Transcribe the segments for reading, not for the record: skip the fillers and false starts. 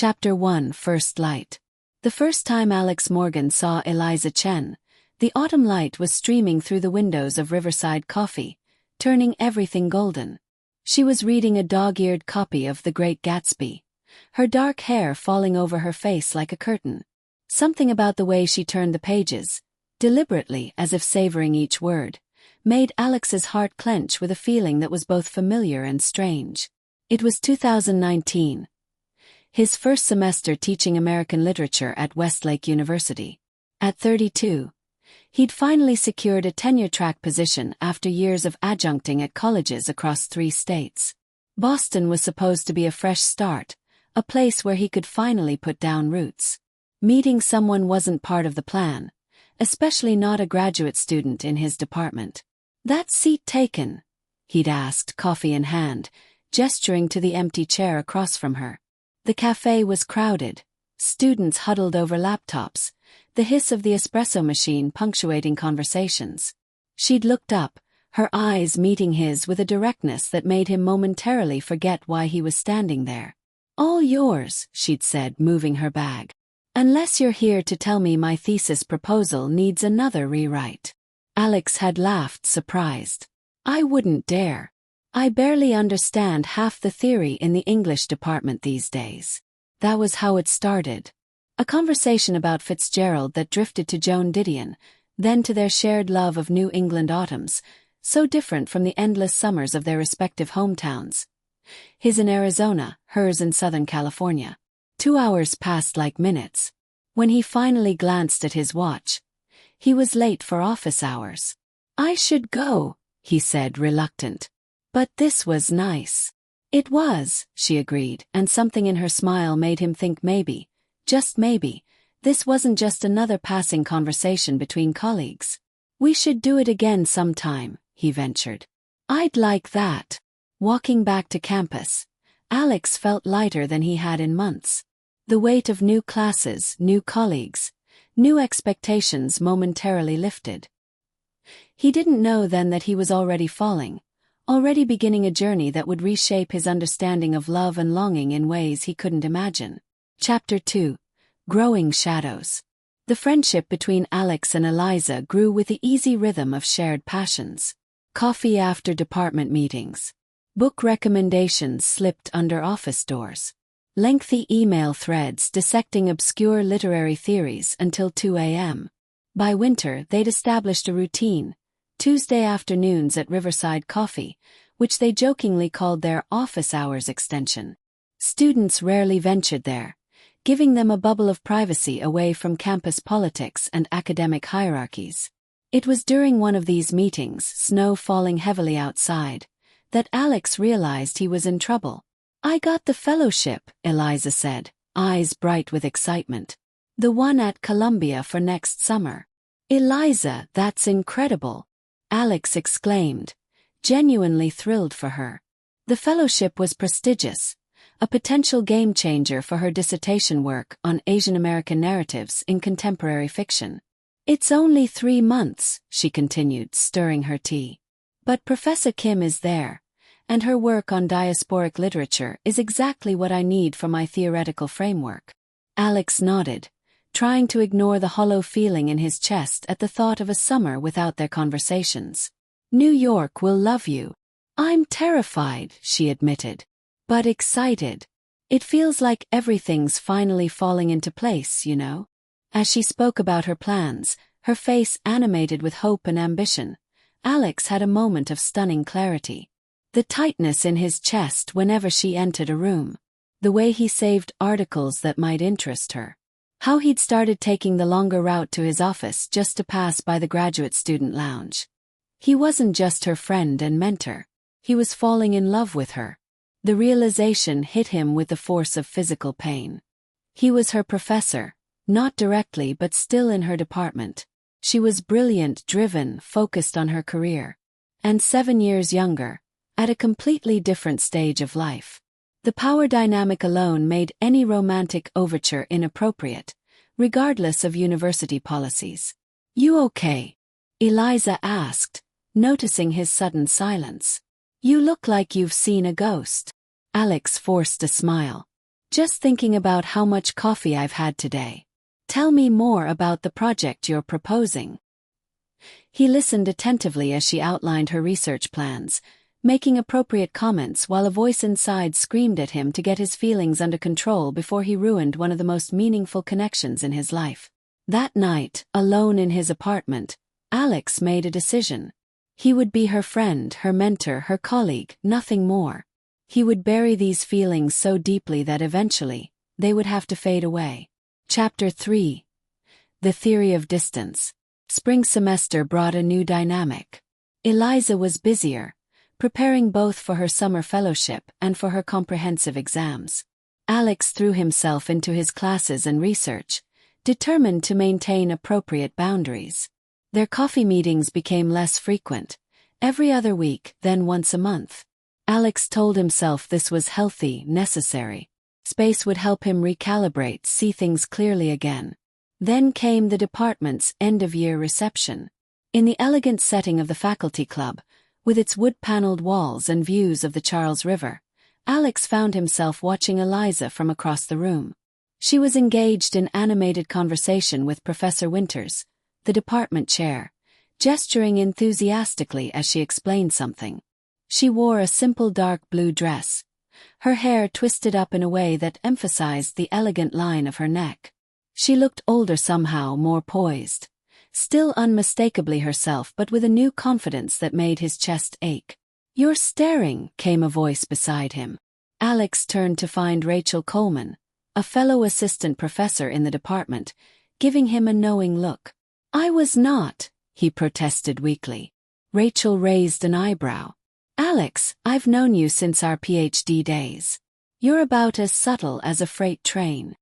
Chapter 1 First Light. The first time Alex Morgan saw Eliza Chen, the autumn light was streaming through the windows of Riverside Coffee, turning everything golden. She was reading a dog-eared copy of The Great Gatsby, her dark hair falling over her face like a curtain. Something about the way she turned the pages, deliberately as if savoring each word, made Alex's heart clench with a feeling that was both familiar and strange. It was 2019. His first semester teaching American literature at Westlake University. At 32, he'd finally secured a tenure-track position after years of adjuncting at colleges across 3 states. Boston was supposed to be a fresh start, a place where he could finally put down roots. Meeting someone wasn't part of the plan, especially not a graduate student in his department. "That seat taken?" he'd asked, coffee in hand, gesturing to the empty chair across from her. The café was crowded, students huddled over laptops, the hiss of the espresso machine punctuating conversations. She'd looked up, her eyes meeting his with a directness that made him momentarily forget why he was standing there. "All yours," she'd said, moving her bag. "Unless you're here to tell me my thesis proposal needs another rewrite." Alex had laughed, surprised. "I wouldn't dare. I barely understand half the theory in the English department these days." That was how it started. A conversation about Fitzgerald that drifted to Joan Didion, then to their shared love of New England autumns, so different from the endless summers of their respective hometowns. His in Arizona, hers in Southern California. 2 hours passed like minutes. When he finally glanced at his watch, he was late for office hours. "I should go," he said, reluctant. "But this was nice." "It was," she agreed, and something in her smile made him think maybe, just maybe, this wasn't just another passing conversation between colleagues. "We should do it again sometime," he ventured. "I'd like that." Walking back to campus, Alex felt lighter than he had in months. The weight of new classes, new colleagues, new expectations momentarily lifted. He didn't know then that he was already falling, already beginning a journey that would reshape his understanding of love and longing in ways he couldn't imagine. Chapter 2 Growing Shadows. The friendship between Alex and Eliza grew with the easy rhythm of shared passions. Coffee after department meetings. Book recommendations slipped under office doors. Lengthy email threads dissecting obscure literary theories until 2 a.m. By winter, they'd established a routine: Tuesday afternoons at Riverside Coffee, which they jokingly called their office hours extension. Students rarely ventured there, giving them a bubble of privacy away from campus politics and academic hierarchies. It was during one of these meetings, snow falling heavily outside, that Alex realized he was in trouble. "I got the fellowship," Eliza said, eyes bright with excitement. "The one at Columbia for next summer." "Eliza, that's incredible," Alex exclaimed, genuinely thrilled for her. The fellowship was prestigious, a potential game-changer for her dissertation work on Asian American narratives in contemporary fiction. "It's only 3 months," she continued, stirring her tea. "But Professor Kim is there, and her work on diasporic literature is exactly what I need for my theoretical framework." Alex nodded, trying to ignore the hollow feeling in his chest at the thought of a summer without their conversations. "New York will love you." "I'm terrified," she admitted, "but excited. It feels like everything's finally falling into place, you know." As she spoke about her plans, her face animated with hope and ambition, Alex had a moment of stunning clarity. The tightness in his chest whenever she entered a room. The way he saved articles that might interest her. How he'd started taking the longer route to his office just to pass by the graduate student lounge. He wasn't just her friend and mentor. He was falling in love with her. The realization hit him with the force of physical pain. He was her professor, not directly but still in her department. She was brilliant, driven, focused on her career. And 7 years younger, at a completely different stage of life. The power dynamic alone made any romantic overture inappropriate, regardless of university policies. "You okay?" Eliza asked, noticing his sudden silence. "You look like you've seen a ghost." Alex forced a smile. Just thinking about how much coffee I've had today. Tell me more about the project you're proposing. He listened attentively as she outlined her research plans, making appropriate comments while a voice inside screamed at him to get his feelings under control before he ruined one of the most meaningful connections in his life. That night, alone in his apartment, Alex made a decision. He would be her friend, her mentor, her colleague, nothing more. He would bury these feelings so deeply that eventually, they would have to fade away. Chapter 3. The Theory of Distance. Spring semester brought a new dynamic. Eliza was busier, preparing both for her summer fellowship and for her comprehensive exams. Alex threw himself into his classes and research, determined to maintain appropriate boundaries. Their coffee meetings became less frequent, every other week, then once a month. Alex told himself this was healthy, necessary. Space would help him recalibrate, see things clearly again. Then came the department's end-of-year reception. In the elegant setting of the faculty club, with its wood-paneled walls and views of the Charles River, Alex found himself watching Eliza from across the room. She was engaged in animated conversation with Professor Winters, the department chair, gesturing enthusiastically as she explained something. She wore a simple dark blue dress, her hair twisted up in a way that emphasized the elegant line of her neck. She looked older somehow, more poised, still unmistakably herself but with a new confidence that made his chest ache. "You're staring," came a voice beside him. Alex turned to find Rachel Coleman, a fellow assistant professor in the department, giving him a knowing look. "I was not," he protested weakly. Rachel raised an eyebrow. "Alex, I've known you since our PhD days. You're about as subtle as a freight train."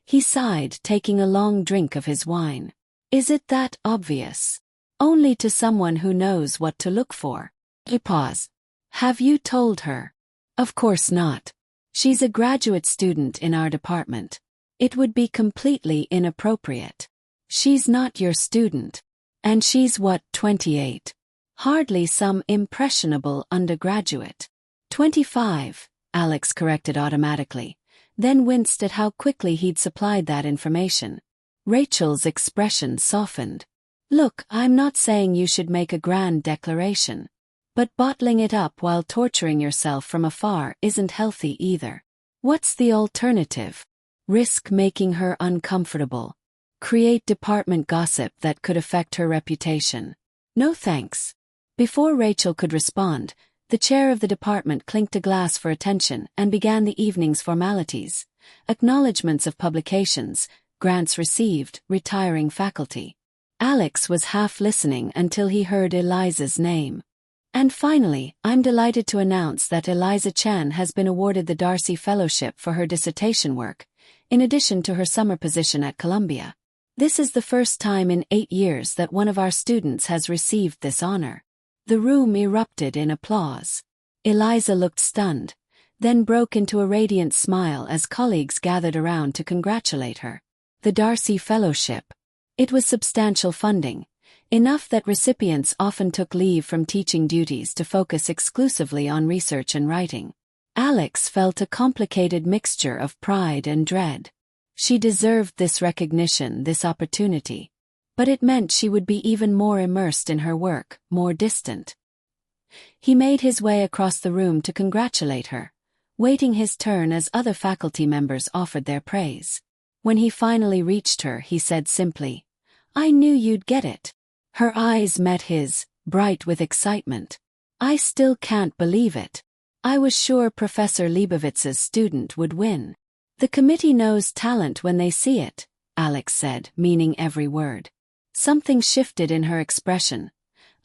He sighed, taking a long drink of his wine. "Is it that obvious?" "Only to someone who knows what to look for." He paused. "Have you told her?" "Of course not. She's a graduate student in our department. It would be completely inappropriate." "She's not your student. And she's what, 28? Hardly some impressionable undergraduate." 25, Alex corrected automatically, then winced at how quickly he'd supplied that information. Rachel's expression softened. "Look, I'm not saying you should make a grand declaration. But bottling it up while torturing yourself from afar isn't healthy either. What's the alternative? Risk making her uncomfortable. Create department gossip that could affect her reputation. No thanks." Before Rachel could respond, the chair of the department clinked a glass for attention and began the evening's formalities, acknowledgments of publications, grants received, retiring faculty. Alex was half listening until he heard Eliza's name. "And finally, I'm delighted to announce that Eliza Chen has been awarded the Darcy Fellowship for her dissertation work, in addition to her summer position at Columbia. This is the first time in 8 years that one of our students has received this honor." The room erupted in applause. Eliza looked stunned, then broke into a radiant smile as colleagues gathered around to congratulate her. The Darcy Fellowship. It was substantial funding, enough that recipients often took leave from teaching duties to focus exclusively on research and writing. Alex felt a complicated mixture of pride and dread. She deserved this recognition, this opportunity. But it meant she would be even more immersed in her work, more distant. He made his way across the room to congratulate her, waiting his turn as other faculty members offered their praise. When he finally reached her, he said simply, "I knew you'd get it." Her eyes met his, bright with excitement. "I still can't believe it. I was sure Professor Leibovitz's student would win." "The committee knows talent when they see it," Alex said, meaning every word. Something shifted in her expression.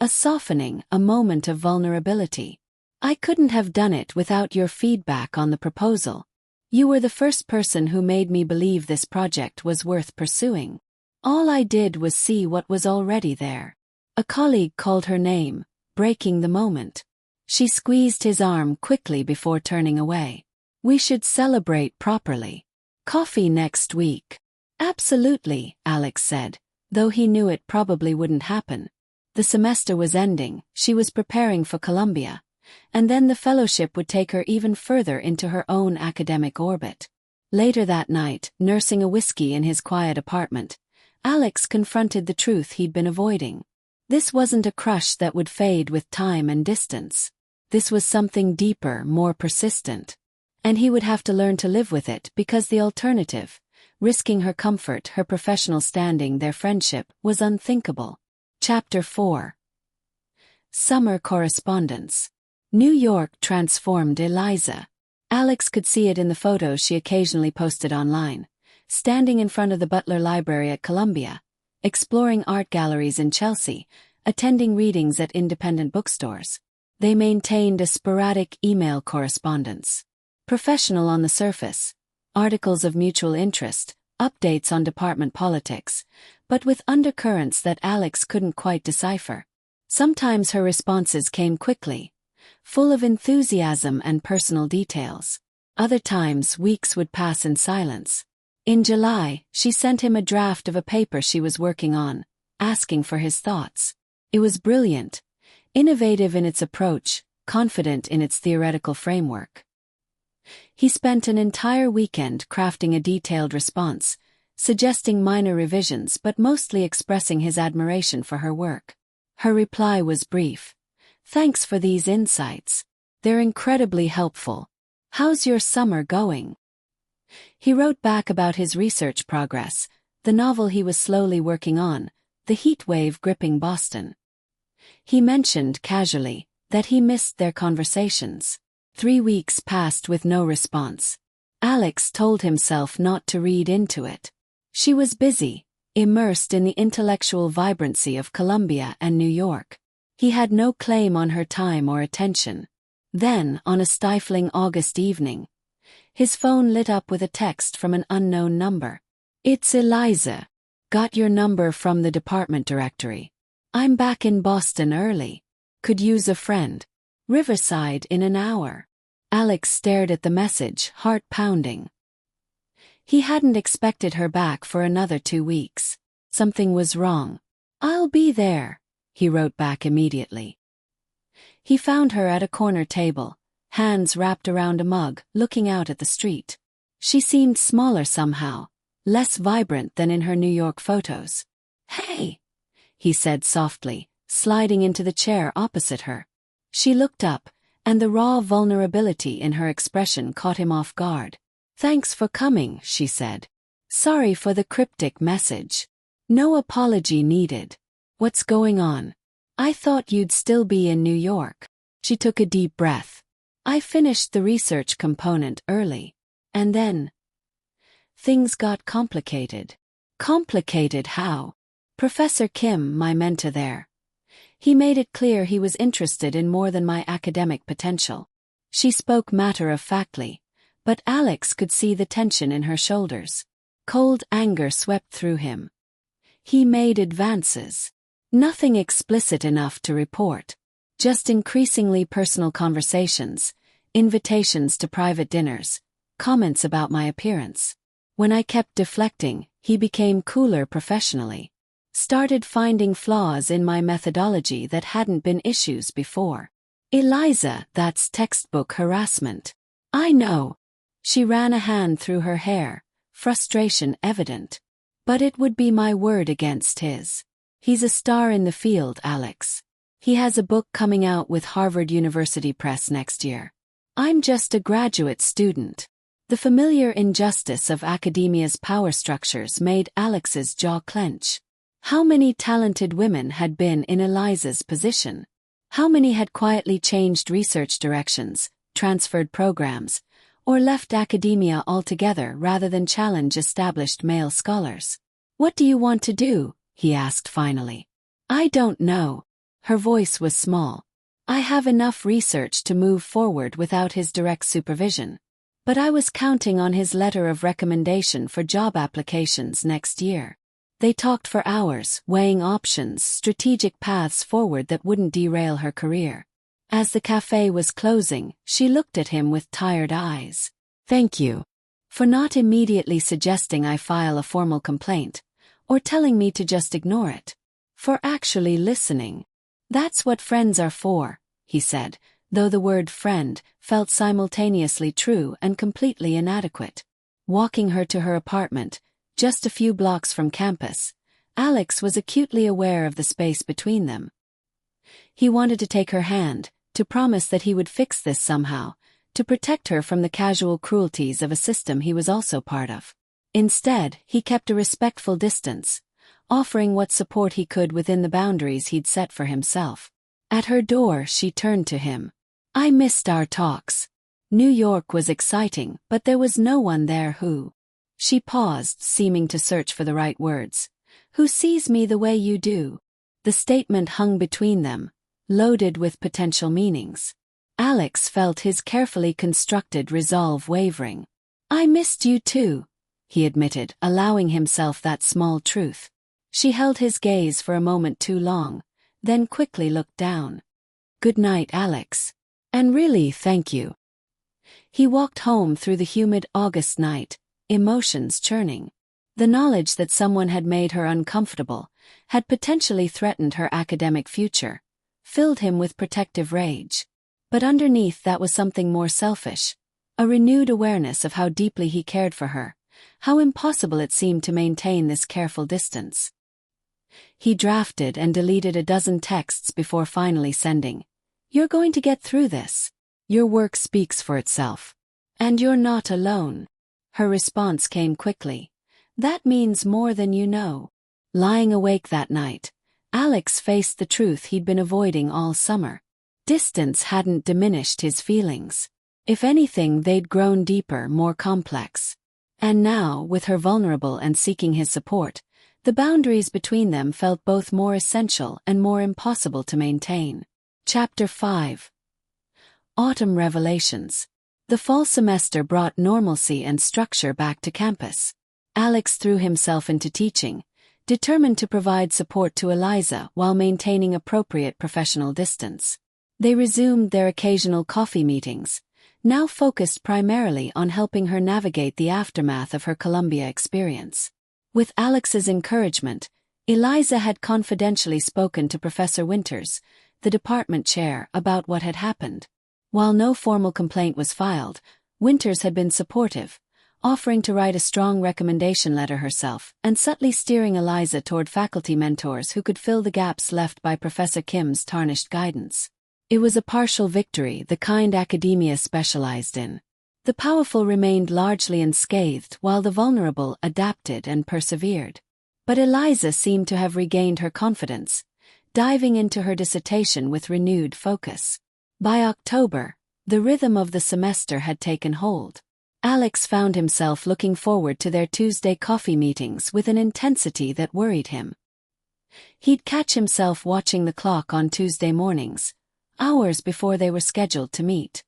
A softening, a moment of vulnerability. "I couldn't have done it without your feedback on the proposal. You were the first person who made me believe this project was worth pursuing. All I did was see what was already there." A colleague called her name, breaking the moment. She squeezed his arm quickly before turning away. "We should celebrate properly. Coffee next week." "Absolutely," Alex said, though he knew it probably wouldn't happen. The semester was ending, she was preparing for Columbia, and then the fellowship would take her even further into her own academic orbit. Later that night, nursing a whiskey in his quiet apartment, Alex confronted the truth he'd been avoiding. This wasn't a crush that would fade with time and distance. This was something deeper, more persistent. And he would have to learn to live with it because the alternative, risking her comfort, her professional standing, their friendship, was unthinkable. Chapter 4. Summer Correspondence. New York transformed Eliza. Alex could see it in the photos she occasionally posted online, standing in front of the Butler Library at Columbia, exploring art galleries in Chelsea, attending readings at independent bookstores. They maintained a sporadic email correspondence. Professional on the surface, articles of mutual interest, updates on department politics, but with undercurrents that Alex couldn't quite decipher. Sometimes her responses came quickly, full of enthusiasm and personal details. Other times weeks would pass in silence. In July, she sent him a draft of a paper she was working on, asking for his thoughts. It was brilliant, innovative in its approach, confident in its theoretical framework. He spent an entire weekend crafting a detailed response, suggesting minor revisions but mostly expressing his admiration for her work. Her reply was brief. "Thanks for these insights. They're incredibly helpful. How's your summer going?" He wrote back about his research progress, the novel he was slowly working on, the heat wave gripping Boston. He mentioned casually that he missed their conversations. 3 weeks passed with no response. Alex told himself not to read into it. She was busy, immersed in the intellectual vibrancy of Columbia and New York. He had no claim on her time or attention. Then, on a stifling August evening, his phone lit up with a text from an unknown number. "It's Eliza. Got your number from the department directory. I'm back in Boston early. Could use a friend. Riverside in an hour." Alex stared at the message, heart pounding. He hadn't expected her back for another 2 weeks. Something was wrong. "I'll be there," he wrote back immediately. He found her at a corner table, hands wrapped around a mug, looking out at the street. She seemed smaller somehow, less vibrant than in her New York photos. "Hey," he said softly, sliding into the chair opposite her. She looked up, and the raw vulnerability in her expression caught him off guard. "Thanks for coming," she said. "Sorry for the cryptic message." "No apology needed. What's going on? I thought you'd still be in New York." She took a deep breath. "I finished the research component early. And then things got complicated." "Complicated how?" "Professor Kim, my mentor there. He made it clear he was interested in more than my academic potential." She spoke matter-of-factly, but Alex could see the tension in her shoulders. Cold anger swept through him. He made advances. Nothing explicit enough to report. Just increasingly personal conversations, invitations to private dinners, comments about my appearance. When I kept deflecting, he became cooler professionally. Started finding flaws in my methodology that hadn't been issues before. "Eliza, that's textbook harassment." "I know." She ran a hand through her hair, frustration evident. "But it would be my word against his. He's a star in the field, Alex. He has a book coming out with Harvard University Press next year. I'm just a graduate student." The familiar injustice of academia's power structures made Alex's jaw clench. How many talented women had been in Eliza's position? How many had quietly changed research directions, transferred programs, or left academia altogether rather than challenge established male scholars? "What do you want to do?" he asked finally. "I don't know." Her voice was small. "I have enough research to move forward without his direct supervision. But I was counting on his letter of recommendation for job applications next year." They talked for hours, weighing options, strategic paths forward that wouldn't derail her career. As the café was closing, she looked at him with tired eyes. "Thank you for not immediately suggesting I file a formal complaint, or telling me to just ignore it. For actually listening. That's what friends are for," he said, though the word friend felt simultaneously true and completely inadequate. Walking her to her apartment, just a few blocks from campus, Alex was acutely aware of the space between them. He wanted to take her hand, to promise that he would fix this somehow, to protect her from the casual cruelties of a system he was also part of. Instead, he kept a respectful distance, offering what support he could within the boundaries he'd set for himself. At her door, she turned to him. "I missed our talks. New York was exciting, but there was no one there who—" She paused, seeming to search for the right words. "Who sees me the way you do?" The statement hung between them, loaded with potential meanings. Alex felt his carefully constructed resolve wavering. "I missed you too," he admitted, allowing himself that small truth. She held his gaze for a moment too long, then quickly looked down. "Good night, Alex. And really, thank you." He walked home through the humid August night, emotions churning. The knowledge that someone had made her uncomfortable, had potentially threatened her academic future, filled him with protective rage. But underneath that was something more selfish, a renewed awareness of how deeply he cared for her, how impossible it seemed to maintain this careful distance. He drafted and deleted a dozen texts before finally sending. "You're going to get through this. Your work speaks for itself. And you're not alone." Her response came quickly. "That means more than you know." Lying awake that night, Alex faced the truth he'd been avoiding all summer. Distance hadn't diminished his feelings. If anything, they'd grown deeper, more complex. And now, with her vulnerable and seeking his support, the boundaries between them felt both more essential and more impossible to maintain. Chapter 5. Autumn Revelations. The fall semester brought normalcy and structure back to campus. Alex threw himself into teaching, determined to provide support to Eliza while maintaining appropriate professional distance. They resumed their occasional coffee meetings, now focused primarily on helping her navigate the aftermath of her Columbia experience. With Alex's encouragement, Eliza had confidentially spoken to Professor Winters, the department chair, about what had happened. While no formal complaint was filed, Winters had been supportive, offering to write a strong recommendation letter herself and subtly steering Eliza toward faculty mentors who could fill the gaps left by Professor Kim's tarnished guidance. It was a partial victory, the kind academia specialized in. The powerful remained largely unscathed while the vulnerable adapted and persevered. But Eliza seemed to have regained her confidence, diving into her dissertation with renewed focus. By October, the rhythm of the semester had taken hold. Alex found himself looking forward to their Tuesday coffee meetings with an intensity that worried him. He'd catch himself watching the clock on Tuesday mornings, hours before they were scheduled to meet.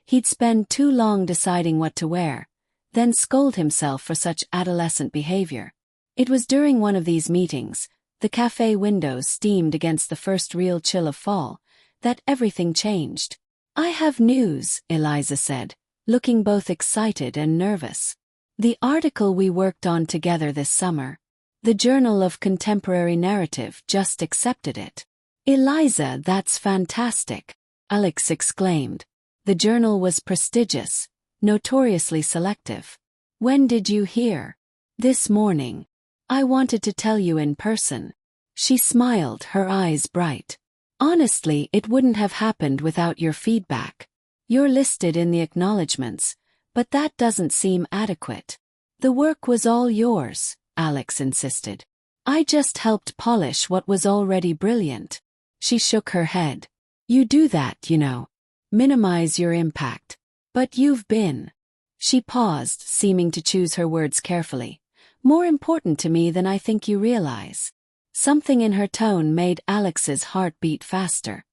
He'd spend too long deciding what to wear, then scold himself for such adolescent behavior. It was during one of these meetings, the café windows steamed against the first real chill of fall, that everything changed. "I have news," Eliza said, looking both excited and nervous. "The article we worked on together this summer. The Journal of Contemporary Narrative just accepted it." "Eliza, that's fantastic," Alex exclaimed. The journal was prestigious, notoriously selective. "When did you hear?" "This morning. I wanted to tell you in person." She smiled, her eyes bright. "Honestly, it wouldn't have happened without your feedback. You're listed in the acknowledgements, but that doesn't seem adequate." "The work was all yours," Alex insisted. "I just helped polish what was already brilliant." She shook her head. "You do that, you know. Minimize your impact. But you've been." She paused, seeming to choose her words carefully. "More important to me than I think you realize." Something in her tone made Alex's heart beat faster.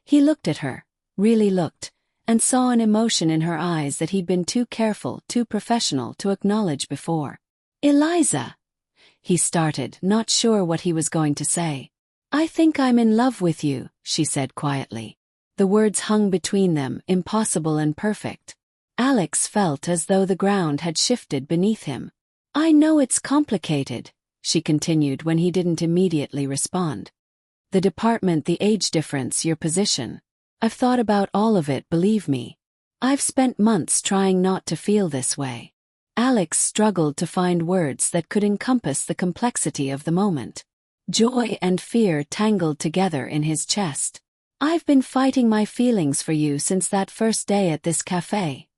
He looked at her, really looked, and saw an emotion in her eyes that he'd been too careful, too professional to acknowledge before. "Eliza," he started, not sure what he was going to say. "I think I'm in love with you," she said quietly. The words hung between them, impossible and perfect. Alex felt as though the ground had shifted beneath him. "I know it's complicated," she continued when he didn't immediately respond. "The department, the age difference, your position." I've thought about all of it, believe me. I've spent months trying not to feel this way. Alex struggled to find words that could encompass the complexity of the moment. Joy and fear tangled together in his chest. I've been fighting my feelings for you since that first day at this café,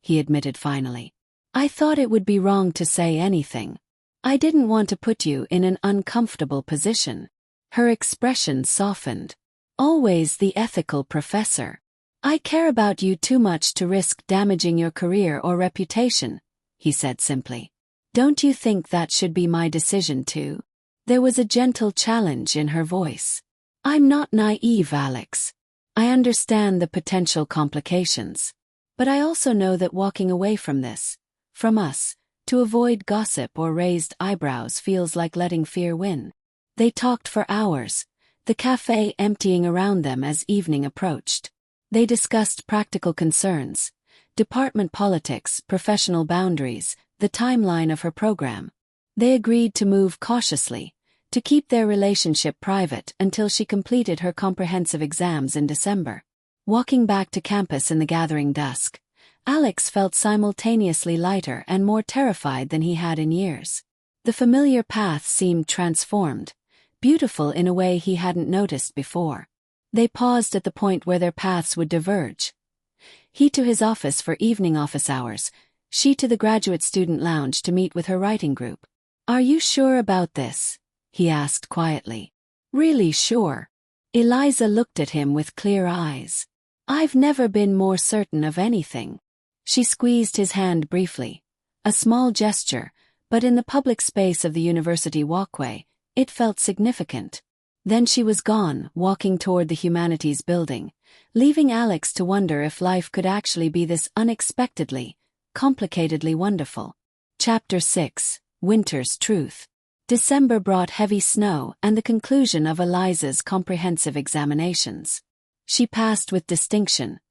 he admitted finally. I thought it would be wrong to say anything. I didn't want to put you in an uncomfortable position. Her expression softened. Always the ethical professor. I care about you too much to risk damaging your career or reputation, he said simply. Don't you think that should be my decision too? There was a gentle challenge in her voice. I'm not naive, Alex. I understand the potential complications. But I also know that walking away from this, from us, to avoid gossip or raised eyebrows feels like letting fear win. They talked for hours, the cafe emptying around them as evening approached. They discussed practical concerns, department politics, professional boundaries, the timeline of her program. They agreed to move cautiously, to keep their relationship private until she completed her comprehensive exams in December. Walking back to campus in the gathering dusk, Alex felt simultaneously lighter and more terrified than he had in years. The familiar path seemed transformed, beautiful in a way he hadn't noticed before. They paused at the point where their paths would diverge. He to his office for evening office hours, she to the graduate student lounge to meet with her writing group. Are you sure about this? He asked quietly. Really sure. Eliza looked at him with clear eyes. I've never been more certain of anything. She squeezed his hand briefly. A small gesture, but in the public space of the university walkway, it felt significant. Then she was gone, walking toward the humanities building, leaving Alex to wonder if life could actually be this unexpectedly, complicatedly wonderful. Chapter 6, Winter's Truth. December brought heavy snow and the conclusion of Eliza's comprehensive examinations. She passed with distinction,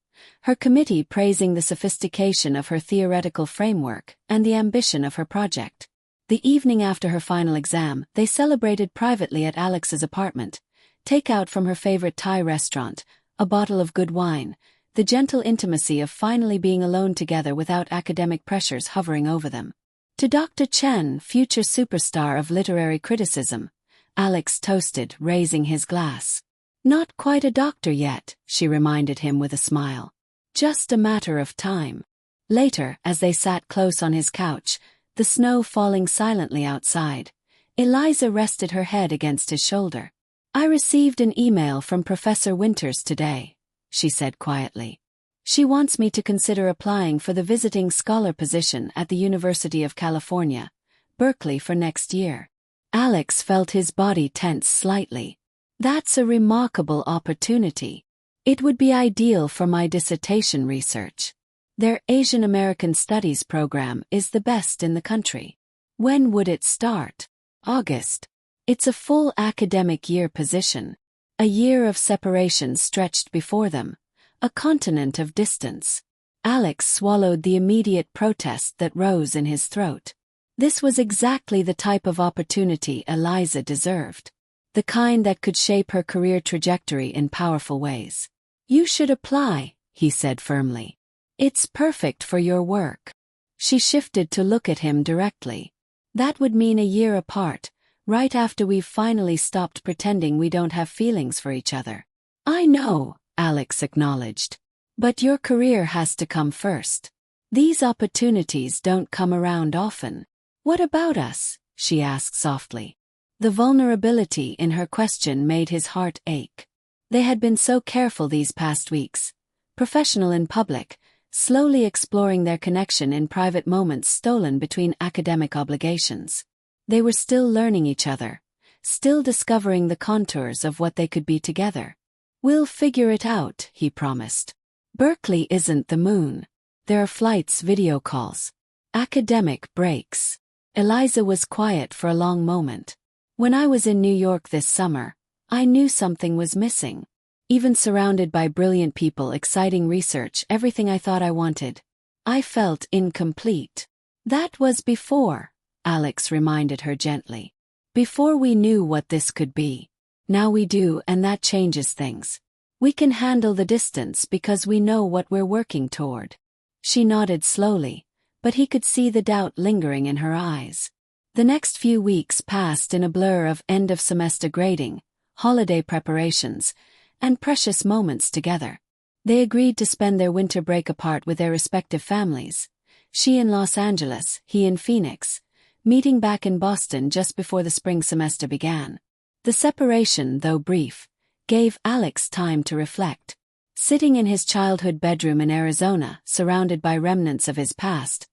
her committee praising the sophistication of her theoretical framework and the ambition of her project. The evening after her final exam, they celebrated privately at Alex's apartment, takeout from her favorite Thai restaurant, a bottle of good wine, the gentle intimacy of finally being alone together without academic pressures hovering over them. To Dr. Chen, future superstar of literary criticism, Alex toasted, raising his glass. Not quite a doctor yet, she reminded him with a smile. Just a matter of time. Later, as they sat close on his couch, the snow falling silently outside, Eliza rested her head against his shoulder. I received an email from Professor Winters today, she said quietly. She wants me to consider applying for the visiting scholar position at the University of California, Berkeley for next year. Alex felt his body tense slightly. That's a remarkable opportunity. It would be ideal for my dissertation research. Their Asian American Studies program is the best in the country. When would it start? August. It's a full academic year position. A year of separation stretched before them. A continent of distance. Alex swallowed the immediate protest that rose in his throat. This was exactly the type of opportunity Eliza deserved. The kind that could shape her career trajectory in powerful ways. You should apply, he said firmly. It's perfect for your work. She shifted to look at him directly. That would mean a year apart, right after we've finally stopped pretending we don't have feelings for each other. I know, Alex acknowledged. But your career has to come first. These opportunities don't come around often. What about us? She asked softly. The vulnerability in her question made his heart ache. They had been so careful these past weeks, professional in public, slowly exploring their connection in private moments stolen between academic obligations. They were still learning each other, still discovering the contours of what they could be together. We'll figure it out, he promised. Berkeley isn't the moon. There are flights, video calls, academic breaks. Eliza was quiet for a long moment. When I was in New York this summer, I knew something was missing. Even surrounded by brilliant people, exciting research, everything I thought I wanted, I felt incomplete. That was before, Alex reminded her gently. Before we knew what this could be. Now we do, and that changes things. We can handle the distance because we know what we're working toward. She nodded slowly, but he could see the doubt lingering in her eyes. The next few weeks passed in a blur of end-of-semester grading, holiday preparations, and precious moments together. They agreed to spend their winter break apart with their respective families, she in Los Angeles, he in Phoenix, meeting back in Boston just before the spring semester began. The separation, though brief, gave Alex time to reflect. Sitting in his childhood bedroom in Arizona, surrounded by remnants of his past,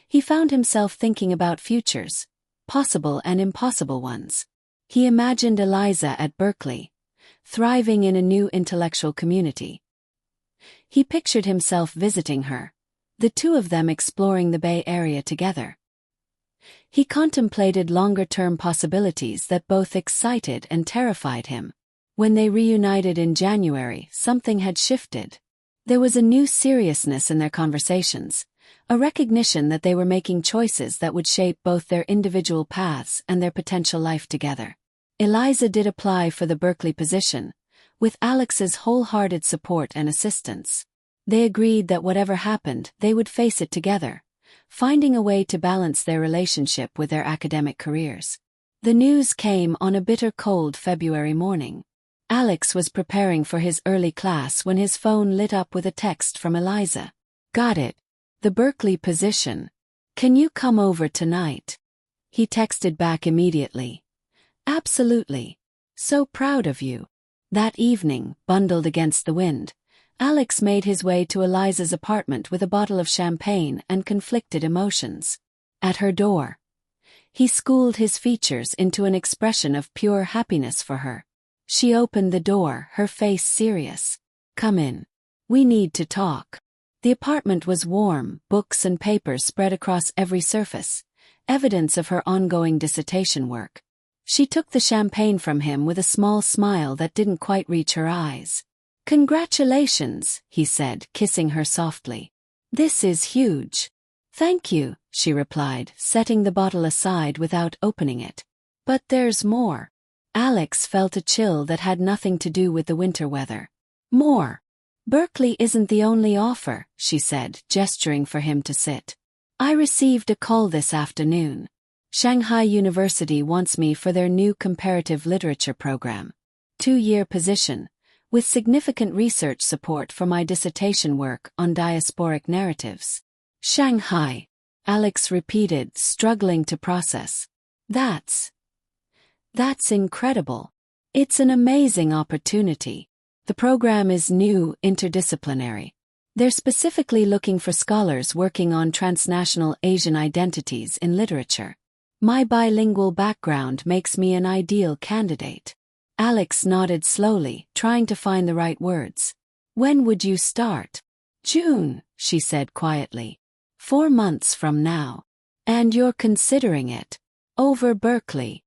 he found himself thinking about futures, possible and impossible ones. He imagined Eliza at Berkeley, thriving in a new intellectual community. He pictured himself visiting her, the two of them exploring the Bay Area together. He contemplated longer-term possibilities that both excited and terrified him. When they reunited in January, something had shifted. There was a new seriousness in their conversations, a recognition that they were making choices that would shape both their individual paths and their potential life together. Eliza did apply for the Berkeley position, with Alex's wholehearted support and assistance. They agreed that whatever happened, they would face it together, finding a way to balance their relationship with their academic careers. The news came on a bitter cold February morning. Alex was preparing for his early class when his phone lit up with a text from Eliza. "Got it. The Berkeley position. Can you come over tonight?" He texted back immediately. "Absolutely. So proud of you." That evening, bundled against the wind, Alex made his way to Eliza's apartment with a bottle of champagne and conflicted emotions. At her door, he schooled his features into an expression of pure happiness for her. She opened the door, her face serious. "Come in. We need to talk." The apartment was warm, books and papers spread across every surface, evidence of her ongoing dissertation work. She took the champagne from him with a small smile that didn't quite reach her eyes. "Congratulations," he said, kissing her softly. "This is huge." "Thank you," she replied, setting the bottle aside without opening it. "But there's more." Alex felt a chill that had nothing to do with the winter weather. "More. Berkeley isn't the only offer," she said, gesturing for him to sit. "I received a call this afternoon. Shanghai University wants me for their new comparative literature program. 2-year position, with significant research support for my dissertation work on diasporic narratives." "Shanghai," Alex repeated, struggling to process. That's incredible. It's an amazing opportunity. The program is new, interdisciplinary. They're specifically looking for scholars working on transnational Asian identities in literature. My bilingual background makes me an ideal candidate. Alex nodded slowly, trying to find the right words. "When would you start?" "June," she said quietly. 4 months from now. "And you're considering it? Over Berkeley?"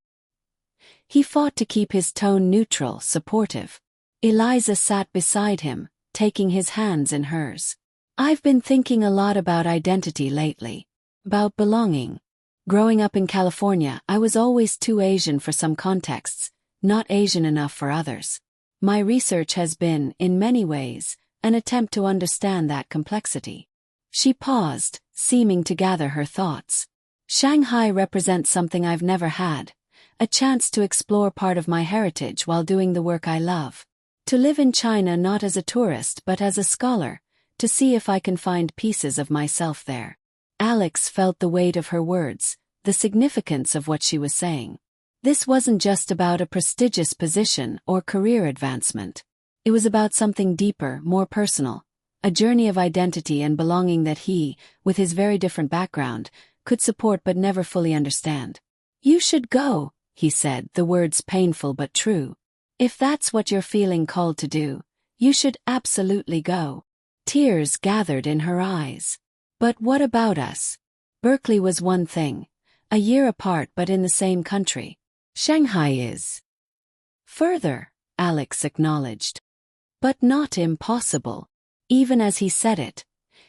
He fought to keep his tone neutral, supportive. Eliza sat beside him, taking his hands in hers. "I've been thinking a lot about identity lately. About belonging. Growing up in California, I was always too Asian for some contexts, not Asian enough for others. My research has been, in many ways, an attempt to understand that complexity." She paused, seeming to gather her thoughts. "Shanghai represents something I've never had. A chance to explore part of my heritage while doing the work I love. To live in China not as a tourist but as a scholar, to see if I can find pieces of myself there." Alex felt the weight of her words, the significance of what she was saying. This wasn't just about a prestigious position or career advancement. It was about something deeper, more personal, a journey of identity and belonging that he, with his very different background, could support but never fully understand. "You should go," he said, the words painful but true. "If that's what you're feeling called to do, you should absolutely go." Tears gathered in her eyes. "But what about us? Berkeley was one thing, a year apart but in the same country. Shanghai is further," Alex acknowledged. "But not impossible." Even as he said it,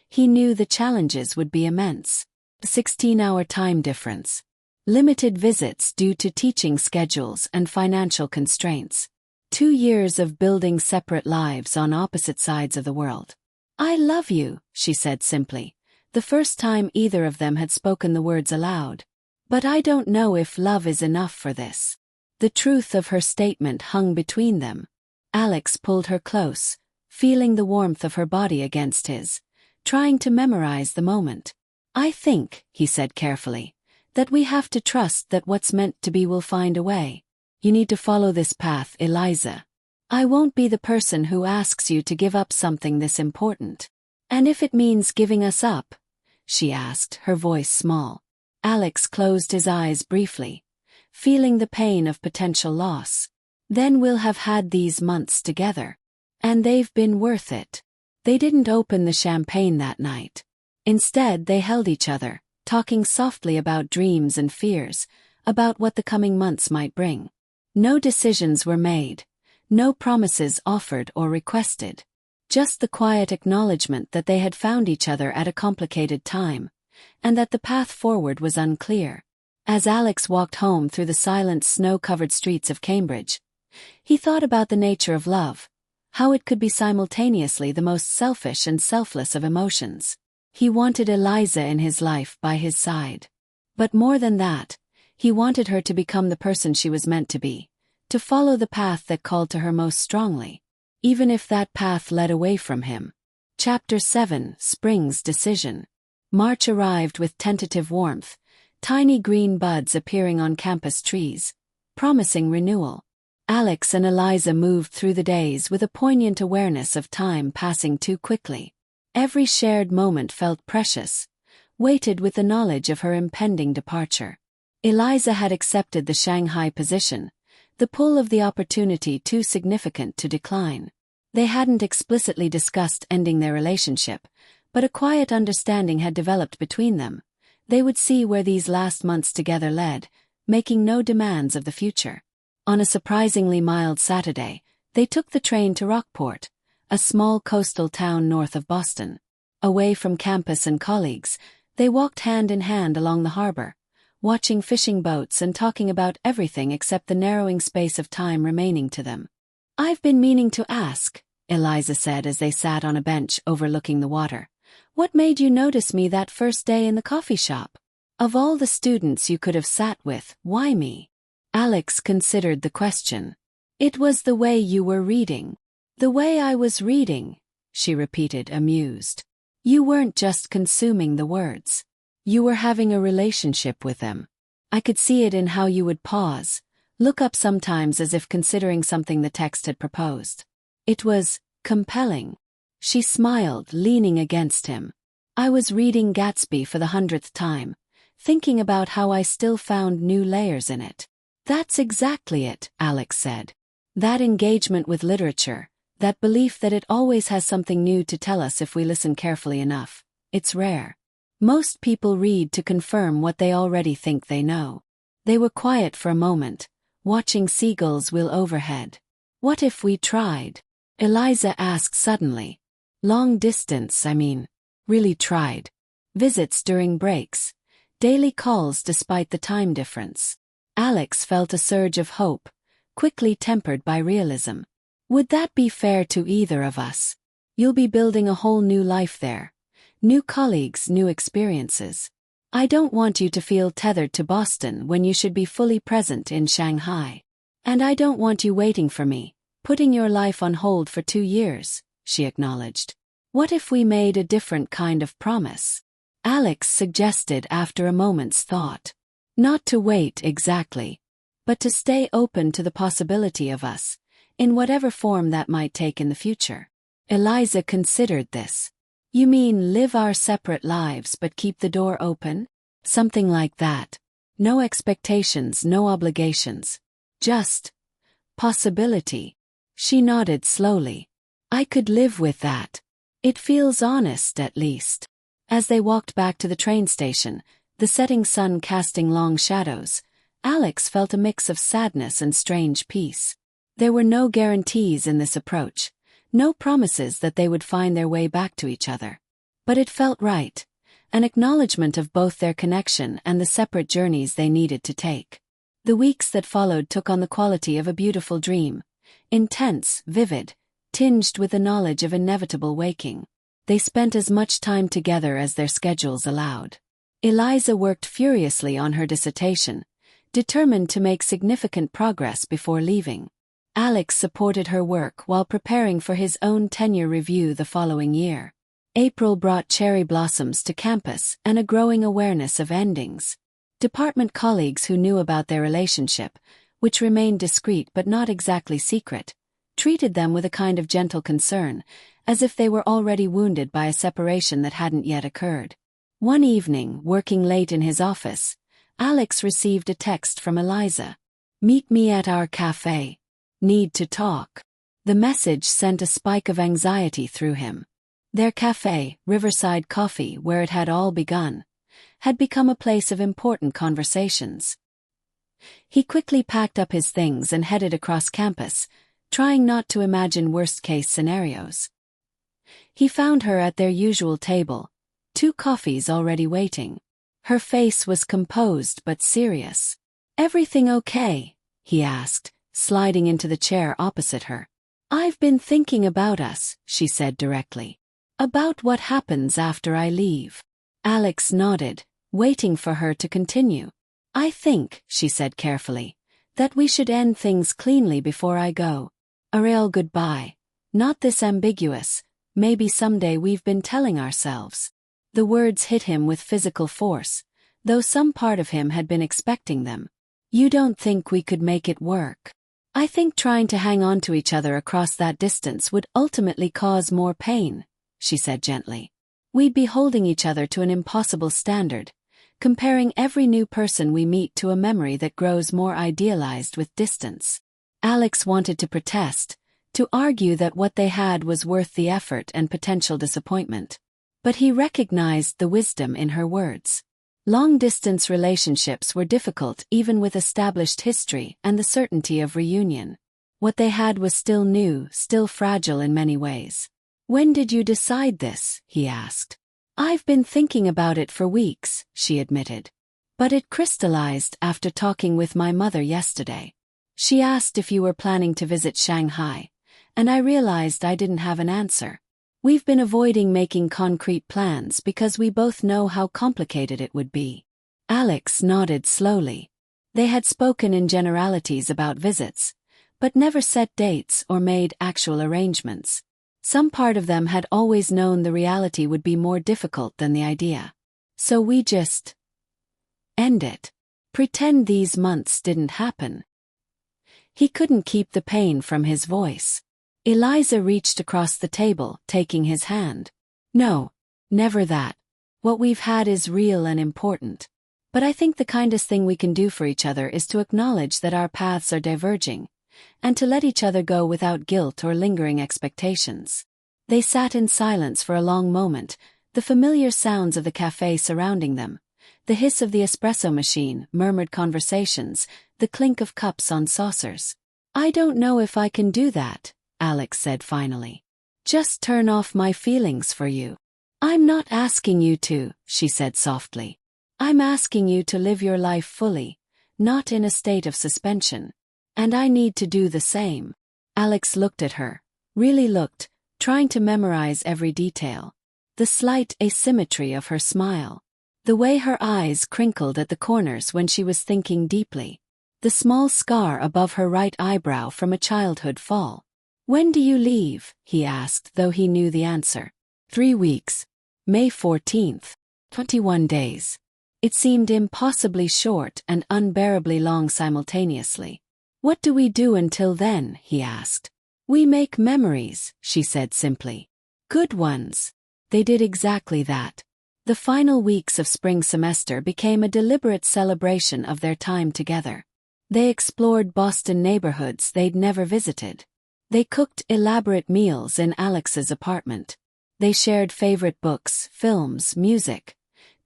he knew the challenges would be immense. 16-hour time difference. Limited visits due to teaching schedules and financial constraints. 2 years of building separate lives on opposite sides of the world. "I love you," she said simply, the first time either of them had spoken the words aloud. "But I don't know if love is enough for this." The truth of her statement hung between them. Alex pulled her close, feeling the warmth of her body against his, trying to memorize the moment. "I think," he said carefully, "that we have to trust that what's meant to be will find a way. You need to follow this path, Eliza. I won't be the person who asks you to give up something this important." "And if it means giving us up?" she asked, her voice small. Alex closed his eyes briefly, feeling the pain of potential loss. "Then we'll have had these months together. And they've been worth it." They didn't open the champagne that night. Instead, they held each other, talking softly about dreams and fears, about what the coming months might bring. No decisions were made, no promises offered or requested. Just the quiet acknowledgement that they had found each other at a complicated time, and that the path forward was unclear. As Alex walked home through the silent snow-covered streets of Cambridge, he thought about the nature of love, how it could be simultaneously the most selfish and selfless of emotions. He wanted Eliza in his life by his side. But more than that, he wanted her to become the person she was meant to be, to follow the path that called to her most strongly, even if that path led away from him. Chapter 7: Spring's Decision. March arrived with tentative warmth, tiny green buds appearing on campus trees, promising renewal. Alex and Eliza moved through the days with a poignant awareness of time passing too quickly. Every shared moment felt precious, weighted with the knowledge of her impending departure. Eliza had accepted the Shanghai position, the pull of the opportunity too significant to decline. They hadn't explicitly discussed ending their relationship, but a quiet understanding had developed between them. They would see where these last months together led, making no demands of the future. On a surprisingly mild Saturday, they took the train to Rockport, a small coastal town north of Boston. Away from campus and colleagues, they walked hand in hand along the harbor, watching fishing boats and talking about everything except the narrowing space of time remaining to them. "I've been meaning to ask," Eliza said as they sat on a bench overlooking the water. "What made you notice me that first day in the coffee shop? Of all the students you could have sat with, why me?" Alex considered the question. "It was the way you were reading." "The way I was reading," she repeated, amused. "You weren't just consuming the words. You were having a relationship with them. I could see it in how you would pause, look up sometimes as if considering something the text had proposed. It was compelling." She smiled, leaning against him. "I was reading Gatsby for the 100th time, thinking about how I still found new layers in it." "That's exactly it," Alex said. "That engagement with literature, that belief that it always has something new to tell us if we listen carefully enough. It's rare. Most people read to confirm what they already think they know." They were quiet for a moment, watching seagulls wheel overhead. "What if we tried?" Eliza asked suddenly. "Long distance, I mean. Really tried. Visits during breaks. Daily calls despite the time difference." Alex felt a surge of hope, quickly tempered by realism. "Would that be fair to either of us? You'll be building a whole new life there. New colleagues, new experiences. I don't want you to feel tethered to Boston when you should be fully present in Shanghai. And I don't want you waiting for me, putting your life on hold for 2 years, she acknowledged. What if we made a different kind of promise? Alex suggested after a moment's thought. Not to wait exactly, but to stay open to the possibility of us, in whatever form that might take in the future. Eliza considered this. You mean live our separate lives but keep the door open? Something like that. No expectations, no obligations. Just possibility. She nodded slowly. I could live with that. It feels honest, at least. As they walked back to the train station, the setting sun casting long shadows, Alex felt a mix of sadness and strange peace. There were no guarantees in this approach, no promises that they would find their way back to each other. But it felt right, an acknowledgement of both their connection and the separate journeys they needed to take. The weeks that followed took on the quality of a beautiful dream, Intense, vivid, tinged with the knowledge of inevitable waking. They spent as much time together as their schedules allowed. Eliza worked furiously on her dissertation, determined to make significant progress before leaving. Alex supported her work while preparing for his own tenure review the following year. April brought cherry blossoms to campus and a growing awareness of endings. Department colleagues who knew about their relationship, which remained discreet but not exactly secret, treated them with a kind of gentle concern, as if they were already wounded by a separation that hadn't yet occurred. One evening, working late in his office, Alex received a text from Eliza. "Meet me at our café. Need to talk." The message sent a spike of anxiety through him. Their café, Riverside Coffee, where it had all begun, had become a place of important conversations. He quickly packed up his things and headed across campus, trying not to imagine worst-case scenarios. He found her at their usual table, 2 coffees already waiting. Her face was composed but serious. "Everything okay?" he asked, sliding into the chair opposite her. "I've been thinking about us," she said directly. "About what happens after I leave." Alex nodded, waiting for her to continue. "I think," she said carefully, "that we should end things cleanly before I go. A real goodbye. Not this ambiguous, maybe someday we've been telling ourselves." The words hit him with physical force, though some part of him had been expecting them. "You don't think we could make it work?" "I think trying to hang on to each other across that distance would ultimately cause more pain," she said gently. "We'd be holding each other to an impossible standard, comparing every new person we meet to a memory that grows more idealized with distance." Alex wanted to protest, to argue that what they had was worth the effort and potential disappointment. But he recognized the wisdom in her words. Long-distance relationships were difficult even with established history and the certainty of reunion. What they had was still new, still fragile in many ways. "When did you decide this?" he asked. "I've been thinking about it for weeks," she admitted. "But it crystallized after talking with my mother yesterday. She asked if you were planning to visit Shanghai, and I realized I didn't have an answer. We've been avoiding making concrete plans because we both know how complicated it would be." Alex nodded slowly. They had spoken in generalities about visits, but never set dates or made actual arrangements. Some part of them had always known the reality would be more difficult than the idea. "So we just end it. Pretend these months didn't happen." He couldn't keep the pain from his voice. Eliza reached across the table, taking his hand. "No, never that. What we've had is real and important. But I think the kindest thing we can do for each other is to acknowledge that our paths are diverging, and to let each other go without guilt or lingering expectations." They sat in silence for a long moment, the familiar sounds of the café surrounding them, the hiss of the espresso machine, murmured conversations, the clink of cups on saucers. "I don't know if I can do that," Alex said finally. "Just turn off my feelings for you." "I'm not asking you to," she said softly. "I'm asking you to live your life fully, not in a state of suspension. And I need to do the same." Alex looked at her, really looked, trying to memorize every detail. The slight asymmetry of her smile. The way her eyes crinkled at the corners when she was thinking deeply. The small scar above her right eyebrow from a childhood fall. "When do you leave?" he asked, though he knew the answer. 3 weeks. May 14th. 21 days. It seemed impossibly short and unbearably long simultaneously. "What do we do until then?" he asked. "We make memories," she said simply. "Good ones." They did exactly that. The final weeks of spring semester became a deliberate celebration of their time together. They explored Boston neighborhoods they'd never visited. They cooked elaborate meals in Alex's apartment. They shared favorite books, films, music,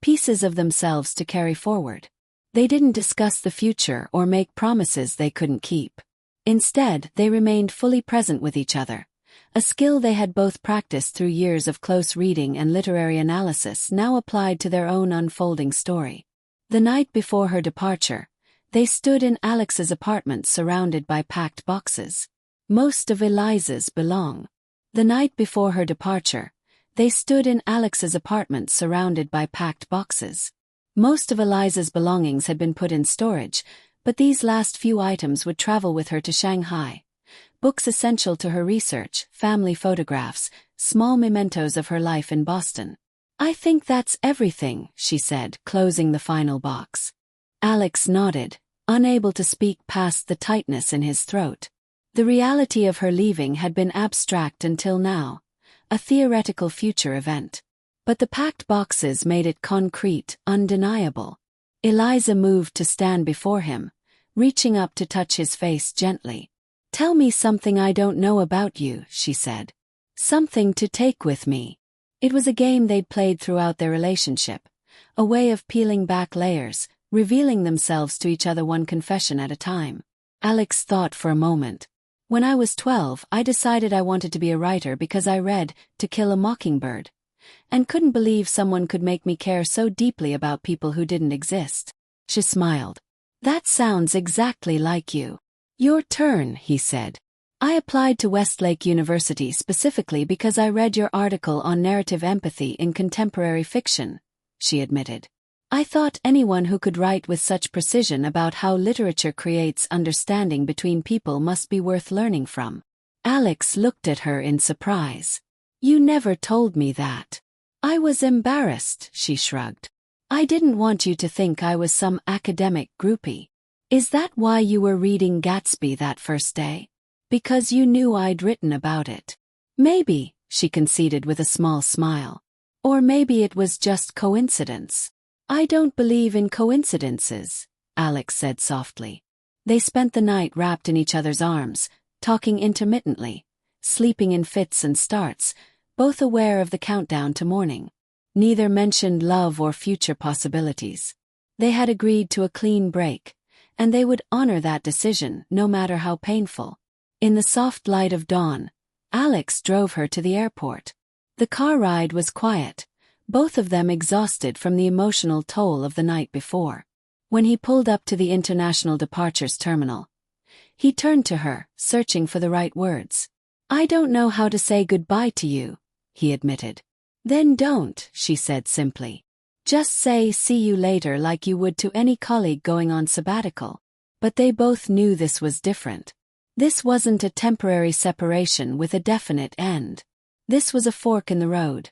pieces of themselves to carry forward. They didn't discuss the future or make promises they couldn't keep. Instead, they remained fully present with each other, a skill they had both practiced through years of close reading and literary analysis now applied to their own unfolding story. The night before her departure, they stood in Alex's apartment surrounded by packed boxes. Most of Eliza's belong. The night before her departure, they stood in Alex's apartment surrounded by packed boxes. Most of Eliza's belongings had been put in storage, but these last few items would travel with her to Shanghai. Books essential to her research, family photographs, small mementos of her life in Boston. "I think that's everything," she said, closing the final box. Alex nodded, unable to speak past the tightness in his throat. The reality of her leaving had been abstract until now, a theoretical future event. But the packed boxes made it concrete, undeniable. Eliza moved to stand before him, reaching up to touch his face gently. "Tell me something I don't know about you," she said. "Something to take with me." It was a game they'd played throughout their relationship, a way of peeling back layers, revealing themselves to each other one confession at a time. Alex thought for a moment. "When I was 12, I decided I wanted to be a writer because I read To Kill a Mockingbird, and couldn't believe someone could make me care so deeply about people who didn't exist." She smiled. "That sounds exactly like you." "Your turn," he said. "I applied to Westlake University specifically because I read your article on narrative empathy in contemporary fiction," she admitted. "I thought anyone who could write with such precision about how literature creates understanding between people must be worth learning from." Alex looked at her in surprise. "You never told me that." "I was embarrassed," she shrugged. "I didn't want you to think I was some academic groupie." "Is that why you were reading Gatsby that first day? Because you knew I'd written about it?" "Maybe," she conceded with a small smile. "Or maybe it was just coincidence." "I don't believe in coincidences," Alex said softly. They spent the night wrapped in each other's arms, talking intermittently, sleeping in fits and starts, both aware of the countdown to morning. Neither mentioned love or future possibilities. They had agreed to a clean break, and they would honor that decision no matter how painful. In the soft light of dawn, Alex drove her to the airport. The car ride was quiet, both of them exhausted from the emotional toll of the night before. When he pulled up to the International Departures Terminal, he turned to her, searching for the right words. "I don't know how to say goodbye to you," he admitted. "Then don't," she said simply. "Just say see you later like you would to any colleague going on sabbatical." But they both knew this was different. This wasn't a temporary separation with a definite end. This was a fork in the road,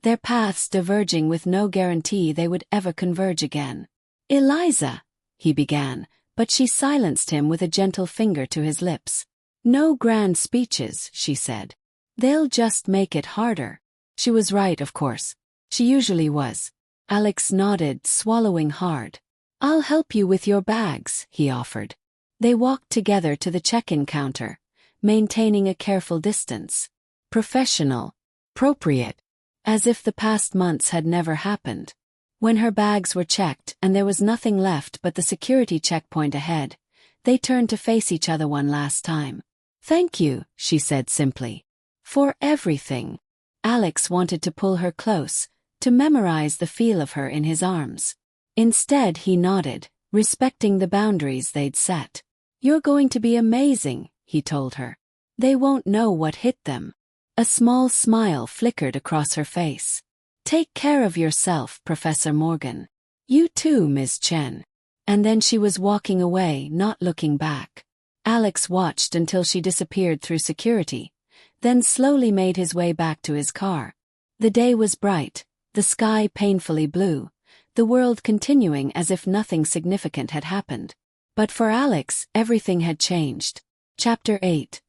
their paths diverging with no guarantee they would ever converge again. "Eliza," he began, but she silenced him with a gentle finger to his lips. "No grand speeches," she said. "They'll just make it harder." She was right, of course. She usually was. Alex nodded, swallowing hard. "I'll help you with your bags," he offered. They walked together to the check-in counter, maintaining a careful distance. Professional, appropriate, as if the past months had never happened. When her bags were checked and there was nothing left but the security checkpoint ahead, they turned to face each other one last time. "Thank you," she said simply. "For everything." Alex wanted to pull her close, to memorize the feel of her in his arms. Instead he nodded, respecting the boundaries they'd set. "You're going to be amazing," he told her. "They won't know what hit them." A small smile flickered across her face. "Take care of yourself, Professor Morgan." "You too, Ms. Chen." And then she was walking away, not looking back. Alex watched until she disappeared through security, then slowly made his way back to his car. The day was bright, the sky painfully blue, the world continuing as if nothing significant had happened. But for Alex, everything had changed. Chapter 8.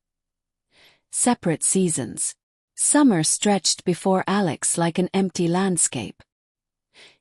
Separate seasons. Summer stretched before Alex like an empty landscape.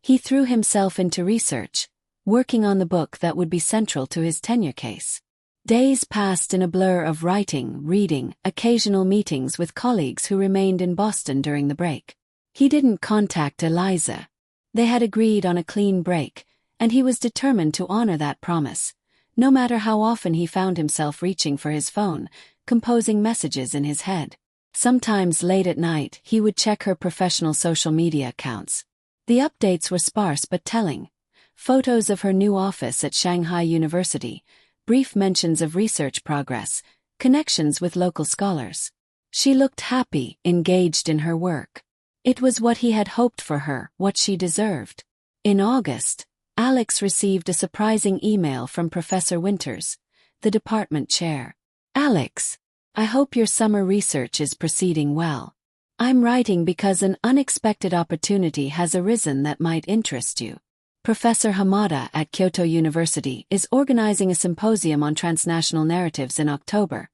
He threw himself into research, working on the book that would be central to his tenure case. Days passed in a blur of writing, reading, occasional meetings with colleagues who remained in Boston during the break. He didn't contact Eliza. They had agreed on a clean break, and he was determined to honor that promise, no matter how often he found himself reaching for his phone, composing messages in his head. Sometimes late at night, he would check her professional social media accounts. The updates were sparse but telling. Photos of her new office at Shanghai University, brief mentions of research progress, connections with local scholars. She looked happy, engaged in her work. It was what he had hoped for her, what she deserved. In August, Alex received a surprising email from Professor Winters, the department chair. "Alex, I hope your summer research is proceeding well. I'm writing because an unexpected opportunity has arisen that might interest you. Professor Hamada at Kyoto University is organizing a symposium on transnational narratives in October,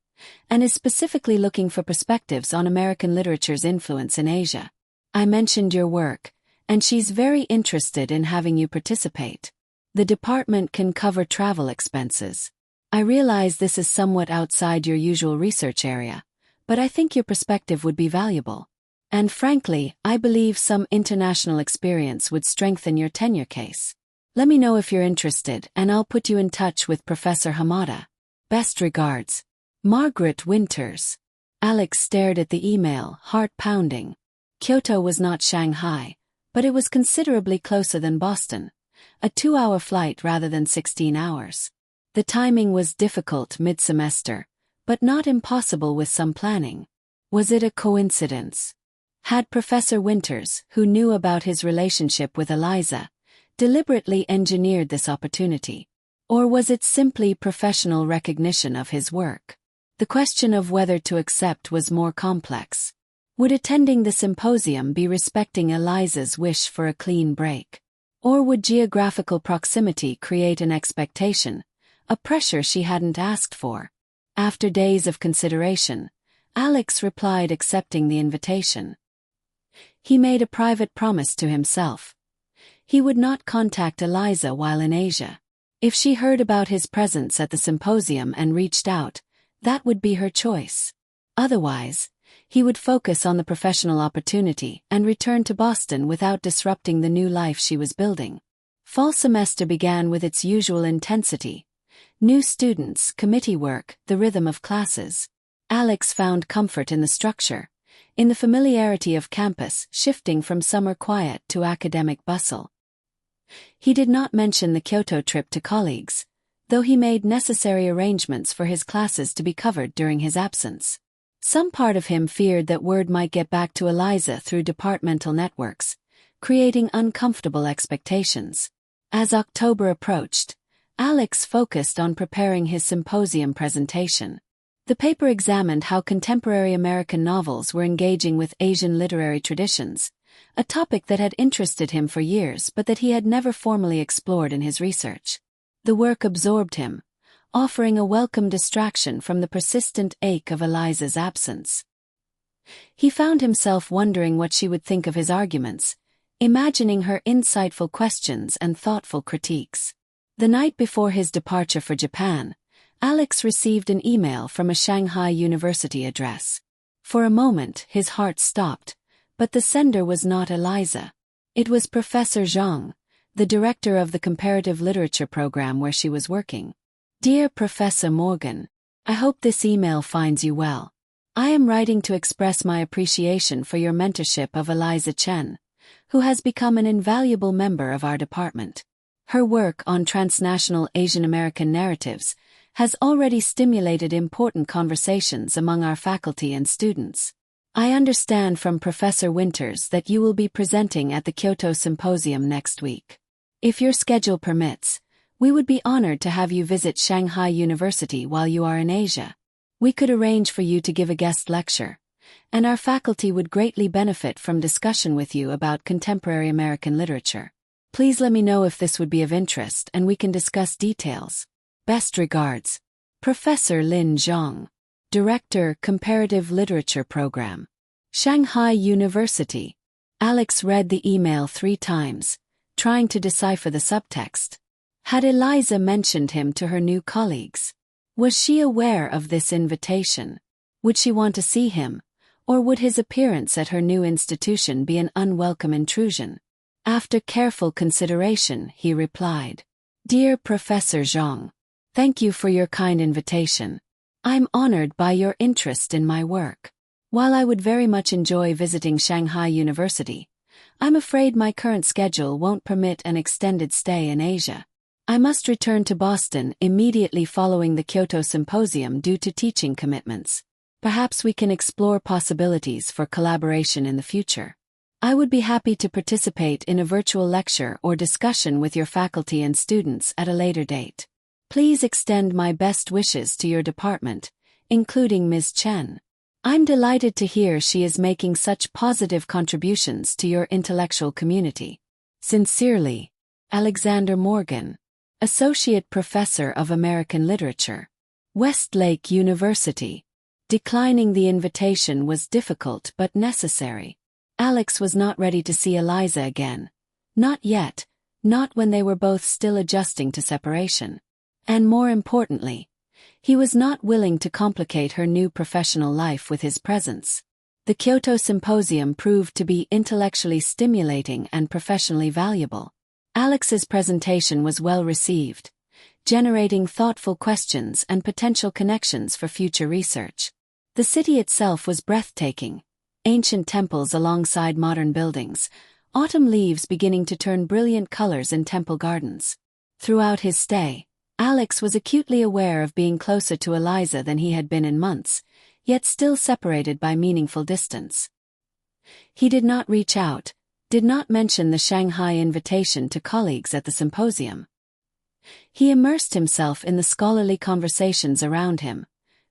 and is specifically looking for perspectives on American literature's influence in Asia. I mentioned your work, and she's very interested in having you participate. The department can cover travel expenses. I realize this is somewhat outside your usual research area, but I think your perspective would be valuable. And frankly, I believe some international experience would strengthen your tenure case. Let me know if you're interested, and I'll put you in touch with Professor Hamada. Best regards, Margaret Winters." Alex stared at the email, heart pounding. Kyoto was not Shanghai, but it was considerably closer than Boston, a 2-hour flight rather than 16 hours. The timing was difficult mid-semester, but not impossible with some planning. Was it a coincidence? Had Professor Winters, who knew about his relationship with Eliza, deliberately engineered this opportunity? Or was it simply professional recognition of his work? The question of whether to accept was more complex. Would attending the symposium be respecting Eliza's wish for a clean break? Or would geographical proximity create an expectation, a pressure she hadn't asked for? After days of consideration, Alex replied accepting the invitation. He made a private promise to himself. He would not contact Eliza while in Asia. If she heard about his presence at the symposium and reached out, that would be her choice. Otherwise, he would focus on the professional opportunity and return to Boston without disrupting the new life she was building. Fall semester began with its usual intensity. New students, committee work, the rhythm of classes. Alex found comfort in the structure, in the familiarity of campus shifting from summer quiet to academic bustle. He did not mention the Kyoto trip to colleagues, though he made necessary arrangements for his classes to be covered during his absence. Some part of him feared that word might get back to Eliza through departmental networks, creating uncomfortable expectations. As October approached, Alex focused on preparing his symposium presentation. The paper examined how contemporary American novels were engaging with Asian literary traditions, a topic that had interested him for years but that he had never formally explored in his research. The work absorbed him, offering a welcome distraction from the persistent ache of Eliza's absence. He found himself wondering what she would think of his arguments, imagining her insightful questions and thoughtful critiques. The night before his departure for Japan, Alex received an email from a Shanghai University address. For a moment, his heart stopped, but the sender was not Eliza. It was Professor Zhang, the director of the comparative literature program where she was working. "Dear Professor Morgan, I hope this email finds you well. I am writing to express my appreciation for your mentorship of Eliza Chen, who has become an invaluable member of our department. Her work on transnational Asian American narratives has already stimulated important conversations among our faculty and students. I understand from Professor Winters that you will be presenting at the Kyoto Symposium next week. If your schedule permits, we would be honored to have you visit Shanghai University while you are in Asia. We could arrange for you to give a guest lecture, and our faculty would greatly benefit from discussion with you about contemporary American literature. Please let me know if this would be of interest and we can discuss details. Best regards, Professor Lin Zhang, Director, Comparative Literature Program, Shanghai University." Alex read the email 3 times, trying to decipher the subtext. Had Eliza mentioned him to her new colleagues? Was she aware of this invitation? Would she want to see him, or would his appearance at her new institution be an unwelcome intrusion? After careful consideration, he replied, "Dear Professor Zhang, thank you for your kind invitation. I'm honored by your interest in my work. While I would very much enjoy visiting Shanghai University, I'm afraid my current schedule won't permit an extended stay in Asia. I must return to Boston immediately following the Kyoto Symposium due to teaching commitments. Perhaps we can explore possibilities for collaboration in the future. I would be happy to participate in a virtual lecture or discussion with your faculty and students at a later date. Please extend my best wishes to your department, including Ms. Chen. I'm delighted to hear she is making such positive contributions to your intellectual community. Sincerely, Alexander Morgan, Associate Professor of American Literature, Westlake University. Declining the invitation was difficult but necessary. Alex was not ready to see Eliza again. Not yet, not when they were both still adjusting to separation. And more importantly, he was not willing to complicate her new professional life with his presence. The Kyoto Symposium proved to be intellectually stimulating and professionally valuable. Alex's presentation was well received, generating thoughtful questions and potential connections for future research. The city itself was breathtaking. Ancient temples alongside modern buildings, autumn leaves beginning to turn brilliant colors in temple gardens. Throughout his stay, Alex was acutely aware of being closer to Eliza than he had been in months, yet still separated by meaningful distance. He did not reach out, did not mention the Shanghai invitation to colleagues at the symposium. He immersed himself in the scholarly conversations around him,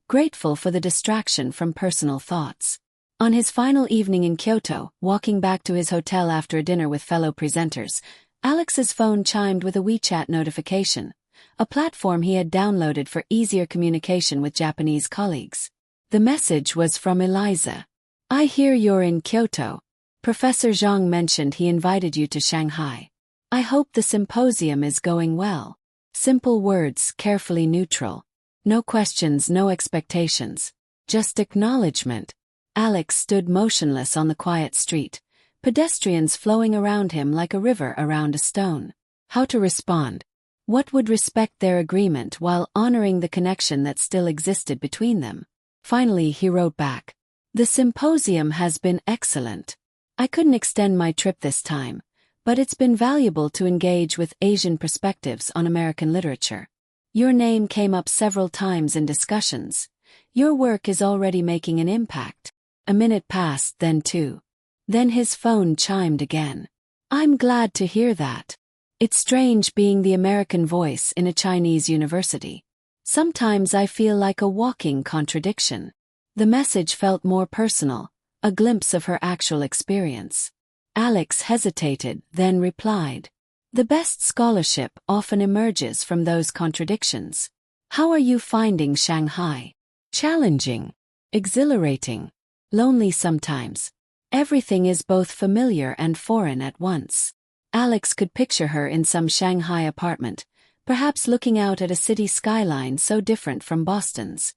grateful for the distraction from personal thoughts. On his final evening in Kyoto, walking back to his hotel after a dinner with fellow presenters, Alex's phone chimed with a WeChat notification, a platform he had downloaded for easier communication with Japanese colleagues. The message was from Eliza. "I hear you're in Kyoto. Professor Zhang mentioned he invited you to Shanghai. I hope the symposium is going well." Simple words, carefully neutral. No questions, no expectations. Just acknowledgement. Alex stood motionless on the quiet street, pedestrians flowing around him like a river around a stone. How to respond? What would respect their agreement while honoring the connection that still existed between them? Finally he wrote back. "The symposium has been excellent. I couldn't extend my trip this time, but it's been valuable to engage with Asian perspectives on American literature. Your name came up several times in discussions. Your work is already making an impact." A minute passed, then two. Then his phone chimed again. "I'm glad to hear that. It's strange being the American voice in a Chinese university. Sometimes I feel like a walking contradiction." The message felt more personal, a glimpse of her actual experience. Alex hesitated, then replied. "The best scholarship often emerges from those contradictions. How are you finding Shanghai? Challenging? Exhilarating? Lonely sometimes? Everything is both familiar and foreign at once." Alex could picture her in some Shanghai apartment, perhaps looking out at a city skyline so different from Boston's.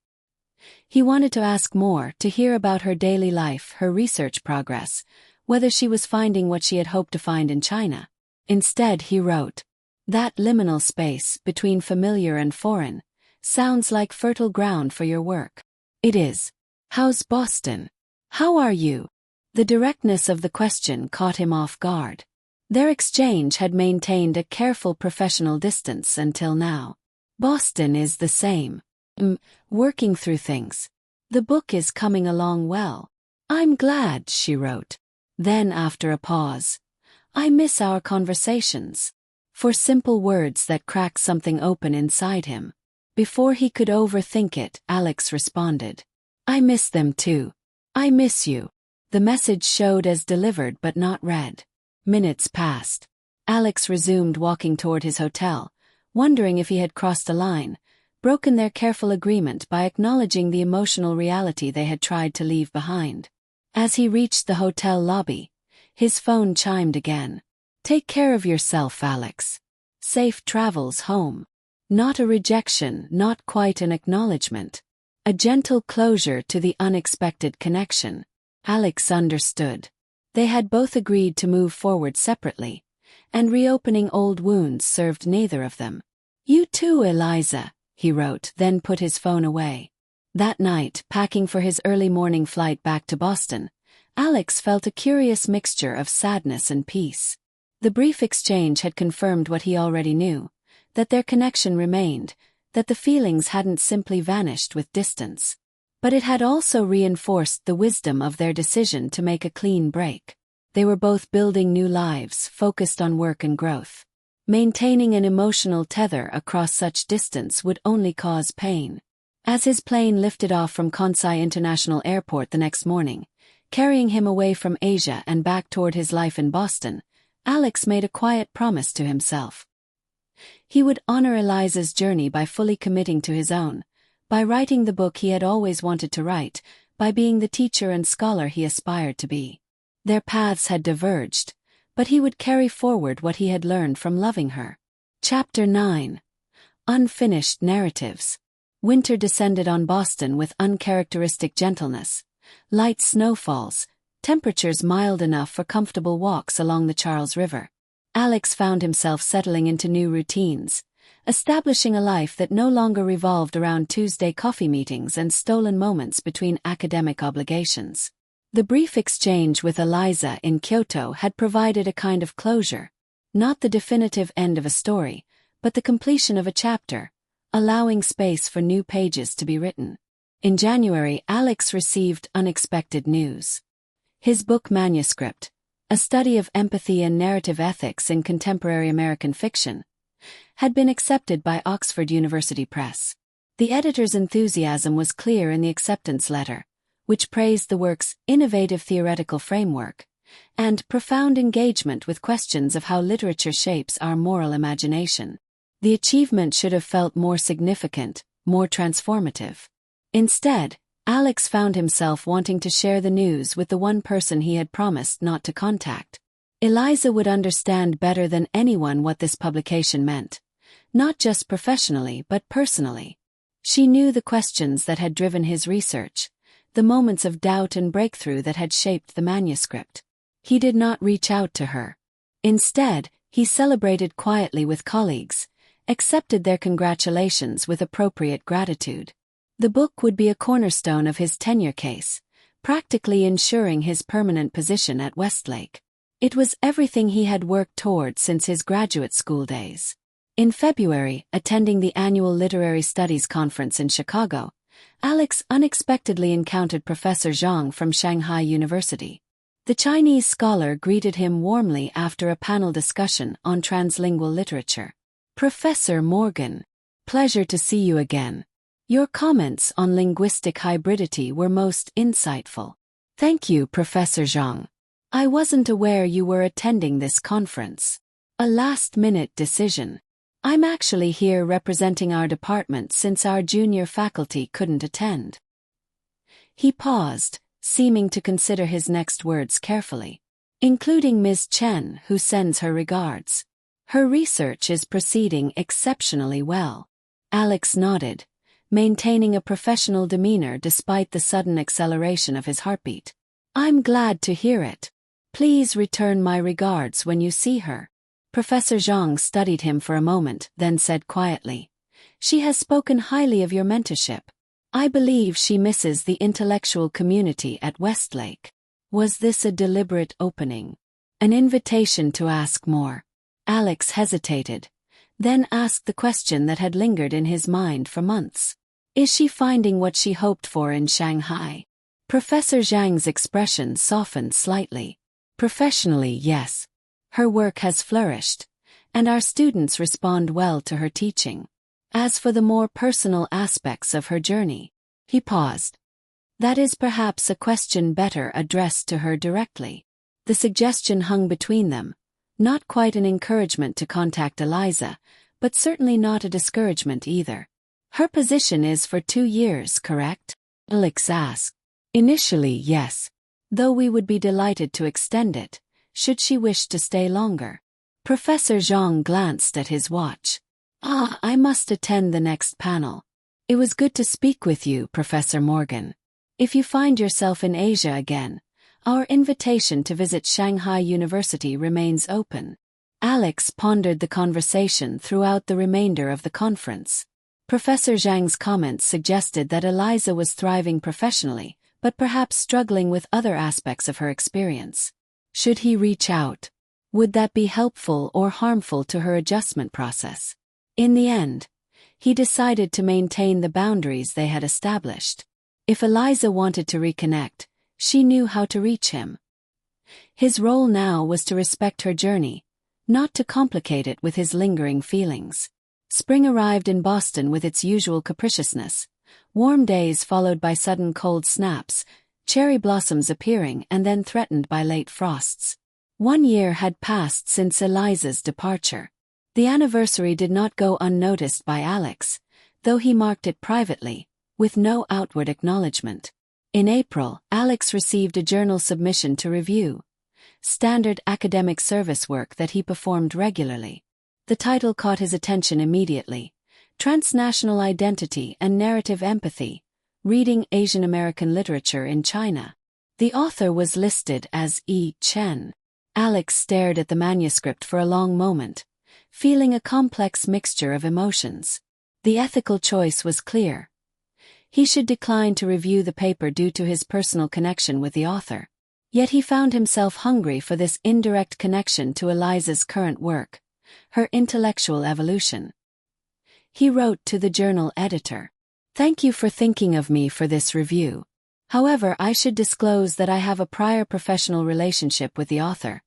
He wanted to ask more, to hear about her daily life, her research progress, whether she was finding what she had hoped to find in China. Instead he wrote, "That liminal space between familiar and foreign sounds like fertile ground for your work." "It is. How's Boston? How are you?" The directness of the question caught him off guard. Their exchange had maintained a careful professional distance until now. "Boston is the same. Working through things. The book is coming along well." "I'm glad," she wrote. Then after a pause, "I miss our conversations." For simple words that cracked something open inside him. Before he could overthink it, Alex responded. "I miss them too. I miss you." The message showed as delivered but not read. Minutes passed. Alex resumed walking toward his hotel, wondering if he had crossed a line, broken their careful agreement by acknowledging the emotional reality they had tried to leave behind. As he reached the hotel lobby, his phone chimed again. "Take care of yourself, Alex. Safe travels home." Not a rejection, not quite an acknowledgement. A gentle closure to the unexpected connection. Alex understood. They had both agreed to move forward separately, and reopening old wounds served neither of them. "You too, Eliza," he wrote, then put his phone away. That night, packing for his early morning flight back to Boston, Alex felt a curious mixture of sadness and peace. The brief exchange had confirmed what he already knew. that their connection remained, that the feelings hadn't simply vanished with distance. But it had also reinforced the wisdom of their decision to make a clean break. They were both building new lives, focused on work and growth. Maintaining an emotional tether across such distance would only cause pain. As his plane lifted off from Kansai International Airport the next morning, carrying him away from Asia and back toward his life in Boston, Alex made a quiet promise to himself. He would honor Eliza's journey by fully committing to his own, by writing the book he had always wanted to write, by being the teacher and scholar he aspired to be. Their paths had diverged, but he would carry forward what he had learned from loving her. Chapter 9. Unfinished Narratives. Winter descended on Boston with uncharacteristic gentleness. Light snowfalls, temperatures mild enough for comfortable walks along the Charles River. Alex found himself settling into new routines, establishing a life that no longer revolved around Tuesday coffee meetings and stolen moments between academic obligations. The brief exchange with Eliza in Kyoto had provided a kind of closure, not the definitive end of a story, but the completion of a chapter, allowing space for new pages to be written. In January, Alex received unexpected news. His book manuscript, a study of empathy and narrative ethics in contemporary American fiction, had been accepted by Oxford University Press. The editor's enthusiasm was clear in the acceptance letter, which praised the work's innovative theoretical framework and profound engagement with questions of how literature shapes our moral imagination. The achievement should have felt more significant, more transformative. Instead, Alex found himself wanting to share the news with the one person he had promised not to contact. Eliza would understand better than anyone what this publication meant, not just professionally but personally. She knew the questions that had driven his research, the moments of doubt and breakthrough that had shaped the manuscript. He did not reach out to her. Instead, he celebrated quietly with colleagues, accepted their congratulations with appropriate gratitude. The book would be a cornerstone of his tenure case, practically ensuring his permanent position at Westlake. It was everything he had worked toward since his graduate school days. In February, attending the annual Literary Studies Conference in Chicago, Alex unexpectedly encountered Professor Zhang from Shanghai University. The Chinese scholar greeted him warmly after a panel discussion on translingual literature. "Professor Morgan, pleasure to see you again. Your comments on linguistic hybridity were most insightful." "Thank you, Professor Zhang. I wasn't aware you were attending this conference. A last-minute decision. I'm actually here representing our department since our junior faculty couldn't attend." He paused, seeming to consider his next words carefully. "Including Ms. Chen, who sends her regards. Her research is proceeding exceptionally well." Alex nodded, maintaining a professional demeanor despite the sudden acceleration of his heartbeat. "I'm glad to hear it. Please return my regards when you see her." Professor Zhang studied him for a moment, then said quietly, "She has spoken highly of your mentorship. I believe she misses the intellectual community at Westlake." Was this a deliberate opening? An invitation to ask more? Alex hesitated, then asked the question that had lingered in his mind for months. Is she finding what she hoped for in Shanghai? Professor Zhang's expression softened slightly. Professionally, yes. Her work has flourished, and our students respond well to her teaching. As for the more personal aspects of her journey, he paused. That is perhaps a question better addressed to her directly. The suggestion hung between them, not quite an encouragement to contact Eliza, but certainly not a discouragement either. Her position is for 2 years, correct? Alex asked. Initially, yes. Though we would be delighted to extend it, should she wish to stay longer. Professor Zhang glanced at his watch. I must attend the next panel. It was good to speak with you, Professor Morgan. If you find yourself in Asia again, our invitation to visit Shanghai University remains open. Alex pondered the conversation throughout the remainder of the conference. Professor Zhang's comments suggested that Eliza was thriving professionally, but perhaps struggling with other aspects of her experience. Should he reach out? Would that be helpful or harmful to her adjustment process? In the end, he decided to maintain the boundaries they had established. If Eliza wanted to reconnect, she knew how to reach him. His role now was to respect her journey, not to complicate it with his lingering feelings. Spring arrived in Boston with its usual capriciousness. Warm days followed by sudden cold snaps, cherry blossoms appearing and then threatened by late frosts. 1 year had passed since Eliza's departure. The anniversary did not go unnoticed by Alex, though he marked it privately, with no outward acknowledgement. In April, Alex received a journal submission to review, standard academic service work that he performed regularly. The title caught his attention immediately: Transnational Identity and Narrative Empathy, Reading Asian American Literature in China. The author was listed as Eliza Chen. Alex stared at the manuscript for a long moment, feeling a complex mixture of emotions. The ethical choice was clear. He should decline to review the paper due to his personal connection with the author. Yet he found himself hungry for this indirect connection to Eliza's current work, her intellectual evolution. He wrote to the journal editor, "Thank you for thinking of me for this review. However, I should disclose that I have a prior professional relationship with the author,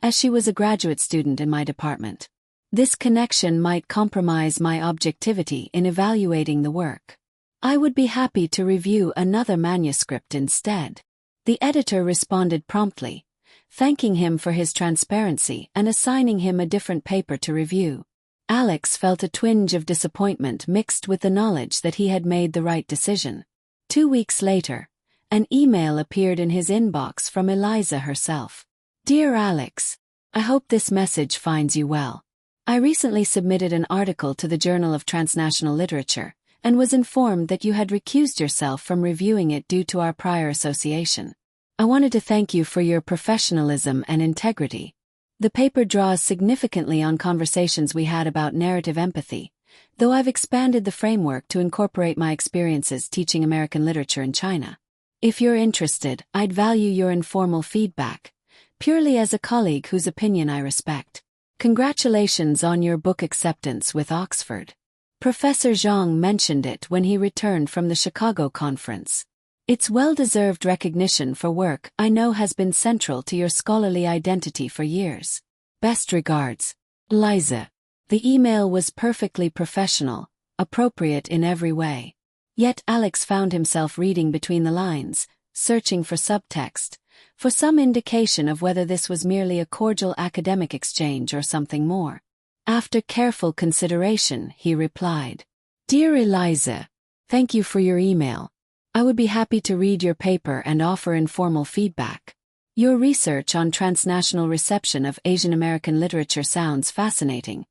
as she was a graduate student in my department. This connection might compromise my objectivity in evaluating the work. I would be happy to review another manuscript instead." The editor responded promptly, thanking him for his transparency and assigning him a different paper to review. Alex felt a twinge of disappointment mixed with the knowledge that he had made the right decision. 2 weeks later, an email appeared in his inbox from Eliza herself. "Dear Alex, I hope this message finds you well. I recently submitted an article to the Journal of Transnational Literature, and was informed that you had recused yourself from reviewing it due to our prior association. I wanted to thank you for your professionalism and integrity. The paper draws significantly on conversations we had about narrative empathy, though I've expanded the framework to incorporate my experiences teaching American literature in China. If you're interested, I'd value your informal feedback, purely as a colleague whose opinion I respect. Congratulations on your book acceptance with Oxford. Professor Zhang mentioned it when he returned from the Chicago conference. It's well-deserved recognition for work I know has been central to your scholarly identity for years. Best regards, Eliza." The email was perfectly professional, appropriate in every way. Yet Alex found himself reading between the lines, searching for subtext, for some indication of whether this was merely a cordial academic exchange or something more. After careful consideration, he replied, "Dear Eliza, thank you for your email. I would be happy to read your paper and offer informal feedback. Your research on transnational reception of Asian American literature sounds fascinating,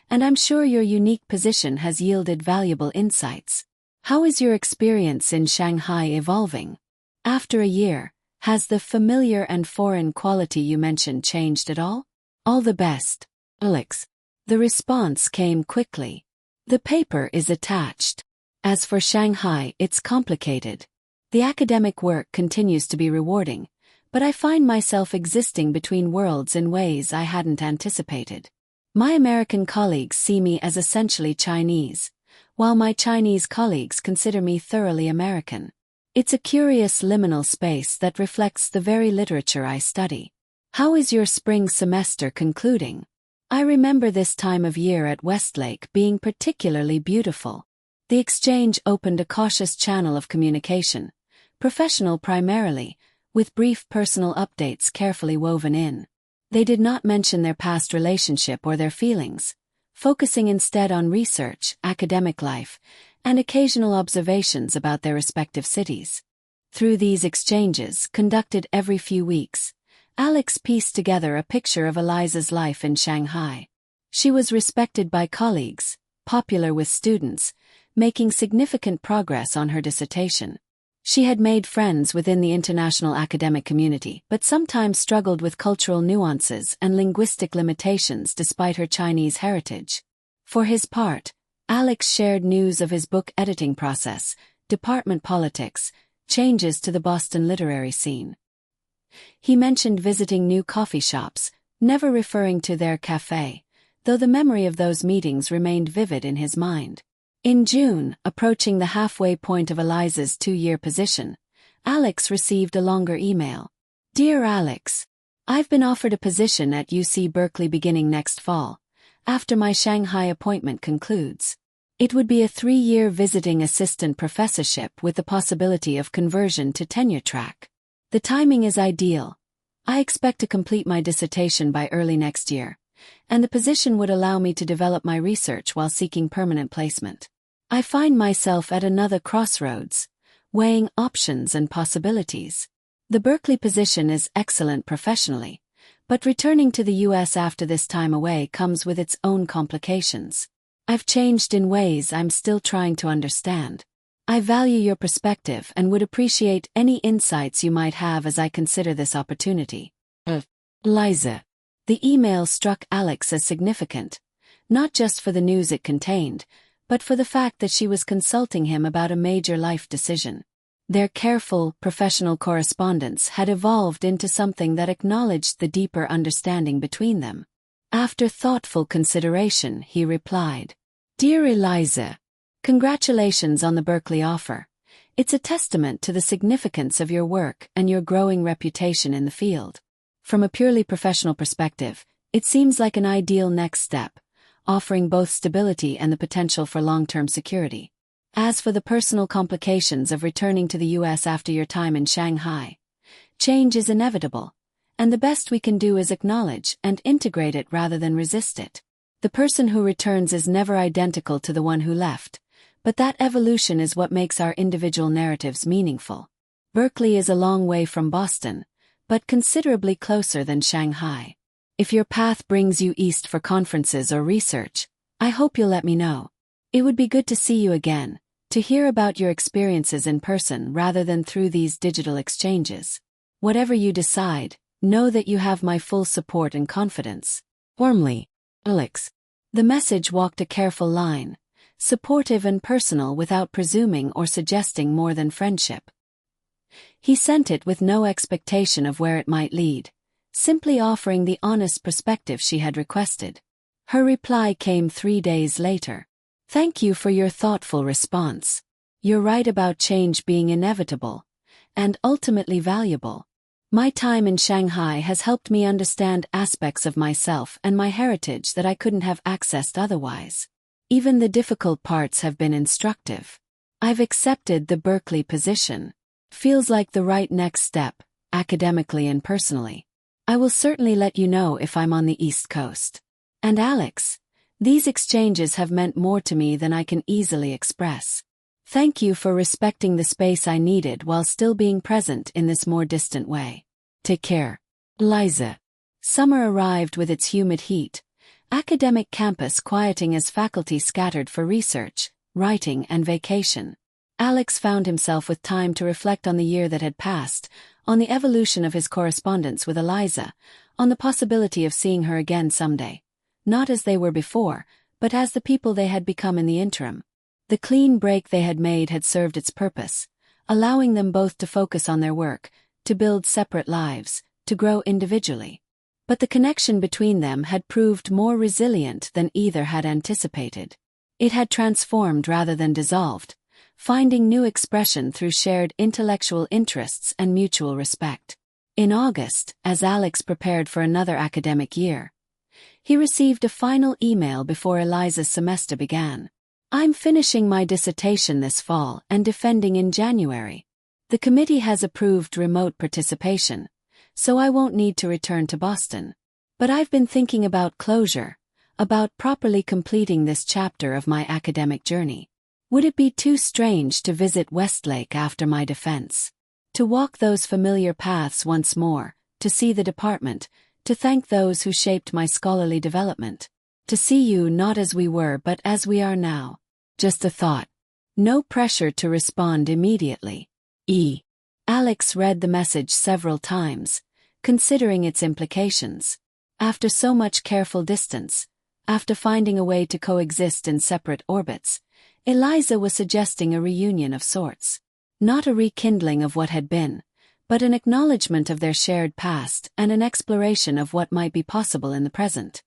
and I'm sure your unique position has yielded valuable insights. How is your experience in Shanghai evolving? After a year, has the familiar and foreign quality you mentioned changed at all? All the best, Alex." The response came quickly. "The paper is attached. As for Shanghai, it's complicated. The academic work continues to be rewarding, but I find myself existing between worlds in ways I hadn't anticipated. My American colleagues see me as essentially Chinese, while my Chinese colleagues consider me thoroughly American. It's a curious liminal space that reflects the very literature I study. How is your spring semester concluding? I remember this time of year at Westlake being particularly beautiful." The exchange opened a cautious channel of communication, professional primarily, with brief personal updates carefully woven in. They did not mention their past relationship or their feelings, focusing instead on research, academic life, and occasional observations about their respective cities. Through these exchanges, conducted every few weeks, Alex pieced together a picture of Eliza's life in Shanghai. She was respected by colleagues, popular with students, making significant progress on her dissertation. She had made friends within the international academic community but sometimes struggled with cultural nuances and linguistic limitations despite her Chinese heritage. For his part, Alex shared news of his book editing process, department politics, changes to the Boston literary scene. He mentioned visiting new coffee shops, never referring to their café, though the memory of those meetings remained vivid in his mind. In June, approaching the halfway point of Eliza's 2-year position, Alex received a longer email. Dear Alex, I've been offered a position at UC Berkeley beginning next fall, after my Shanghai appointment concludes. It would be a 3-year visiting assistant professorship with the possibility of conversion to tenure track. The timing is ideal. I expect to complete my dissertation by early next year, and the position would allow me to develop my research while seeking permanent placement. I find myself at another crossroads, weighing options and possibilities. The Berkeley position is excellent professionally, but returning to the US after this time away comes with its own complications. I've changed in ways I'm still trying to understand. I value your perspective and would appreciate any insights you might have as I consider this opportunity. Eliza. The email struck Alex as significant, not just for the news it contained, but for the fact that she was consulting him about a major life decision. Their careful, professional correspondence had evolved into something that acknowledged the deeper understanding between them. After thoughtful consideration, he replied, Dear Eliza, congratulations on the Berkeley offer. It's a testament to the significance of your work and your growing reputation in the field. From a purely professional perspective, it seems like an ideal next step, offering both stability and the potential for long-term security. As for the personal complications of returning to the US after your time in Shanghai, change is inevitable, and the best we can do is acknowledge and integrate it rather than resist it. The person who returns is never identical to the one who left, but that evolution is what makes our individual narratives meaningful. Berkeley is a long way from Boston, but considerably closer than Shanghai. If your path brings you east for conferences or research, I hope you'll let me know. It would be good to see you again, to hear about your experiences in person rather than through these digital exchanges. Whatever you decide, know that you have my full support and confidence. Warmly, Alex. The message walked a careful line, supportive and personal without presuming or suggesting more than friendship. He sent it with no expectation of where it might lead, simply offering the honest perspective she had requested. Her reply came 3 days later. Thank you for your thoughtful response. You're right about change being inevitable, and ultimately valuable. My time in Shanghai has helped me understand aspects of myself and my heritage that I couldn't have accessed otherwise. Even the difficult parts have been instructive. I've accepted the Berkeley position. Feels like the right next step, academically and personally. I will certainly let you know if I'm on the East Coast. And Alex, these exchanges have meant more to me than I can easily express. Thank you for respecting the space I needed while still being present in this more distant way. Take care. Eliza. Summer arrived with its humid heat, academic campus quieting as faculty scattered for research, writing and vacation. Alex found himself with time to reflect on the year that had passed, on the evolution of his correspondence with Eliza, on the possibility of seeing her again someday. Not as they were before, but as the people they had become in the interim. The clean break they had made had served its purpose, allowing them both to focus on their work, to build separate lives, to grow individually. But the connection between them had proved more resilient than either had anticipated. It had transformed rather than dissolved, finding new expression through shared intellectual interests and mutual respect. In August, as Alex prepared for another academic year, he received a final email before Eliza's semester began. I'm finishing my dissertation this fall and defending in January. The committee has approved remote participation, so I won't need to return to Boston. But I've been thinking about closure, about properly completing this chapter of my academic journey. Would it be too strange to visit Westlake after my defense? To walk those familiar paths once more, to see the department, to thank those who shaped my scholarly development. To see you not as we were but as we are now. Just a thought. No pressure to respond immediately. Alex read the message several times, considering its implications. After so much careful distance, after finding a way to coexist in separate orbits, Eliza was suggesting a reunion of sorts. Not a rekindling of what had been, but an acknowledgement of their shared past and an exploration of what might be possible in the present.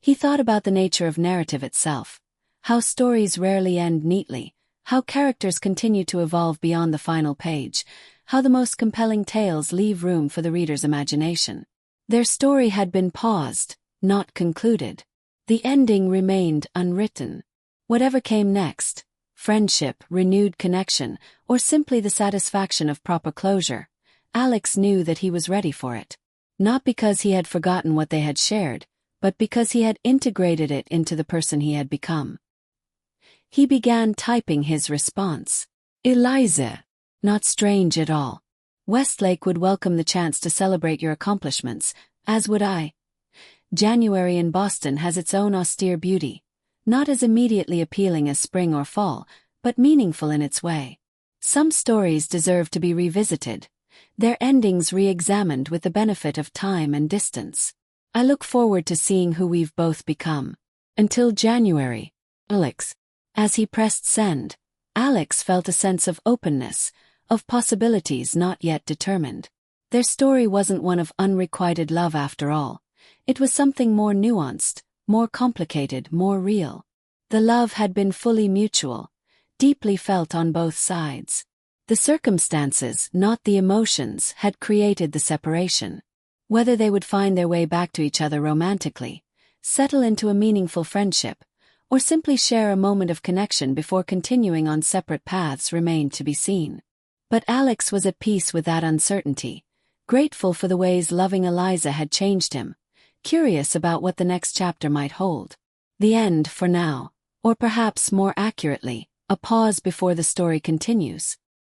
He thought about the nature of narrative itself, how stories rarely end neatly, how characters continue to evolve beyond the final page, how the most compelling tales leave room for the reader's imagination. Their story had been paused, not concluded. The ending remained unwritten. Whatever came next, friendship, renewed connection, or simply the satisfaction of proper closure, Alex knew that he was ready for it. Not because he had forgotten what they had shared, but because he had integrated it into the person he had become. He began typing his response. Eliza. Not strange at all. Westlake would welcome the chance to celebrate your accomplishments, as would I. January in Boston has its own austere beauty, not as immediately appealing as spring or fall, but meaningful in its way. Some stories deserve to be revisited, their endings re-examined with the benefit of time and distance. I look forward to seeing who we've both become. Until January, Alex. As he pressed send, Alex felt a sense of openness, of possibilities not yet determined. Their story wasn't one of unrequited love after all. It was something more nuanced, more complicated, more real. The love had been fully mutual, deeply felt on both sides. The circumstances, not the emotions, had created the separation. Whether they would find their way back to each other romantically, settle into a meaningful friendship, or simply share a moment of connection before continuing on separate paths remained to be seen. But Alex was at peace with that uncertainty, grateful for the ways loving Eliza had changed him, curious about what the next chapter might hold. The end for now, or perhaps more accurately, a pause before the story continues.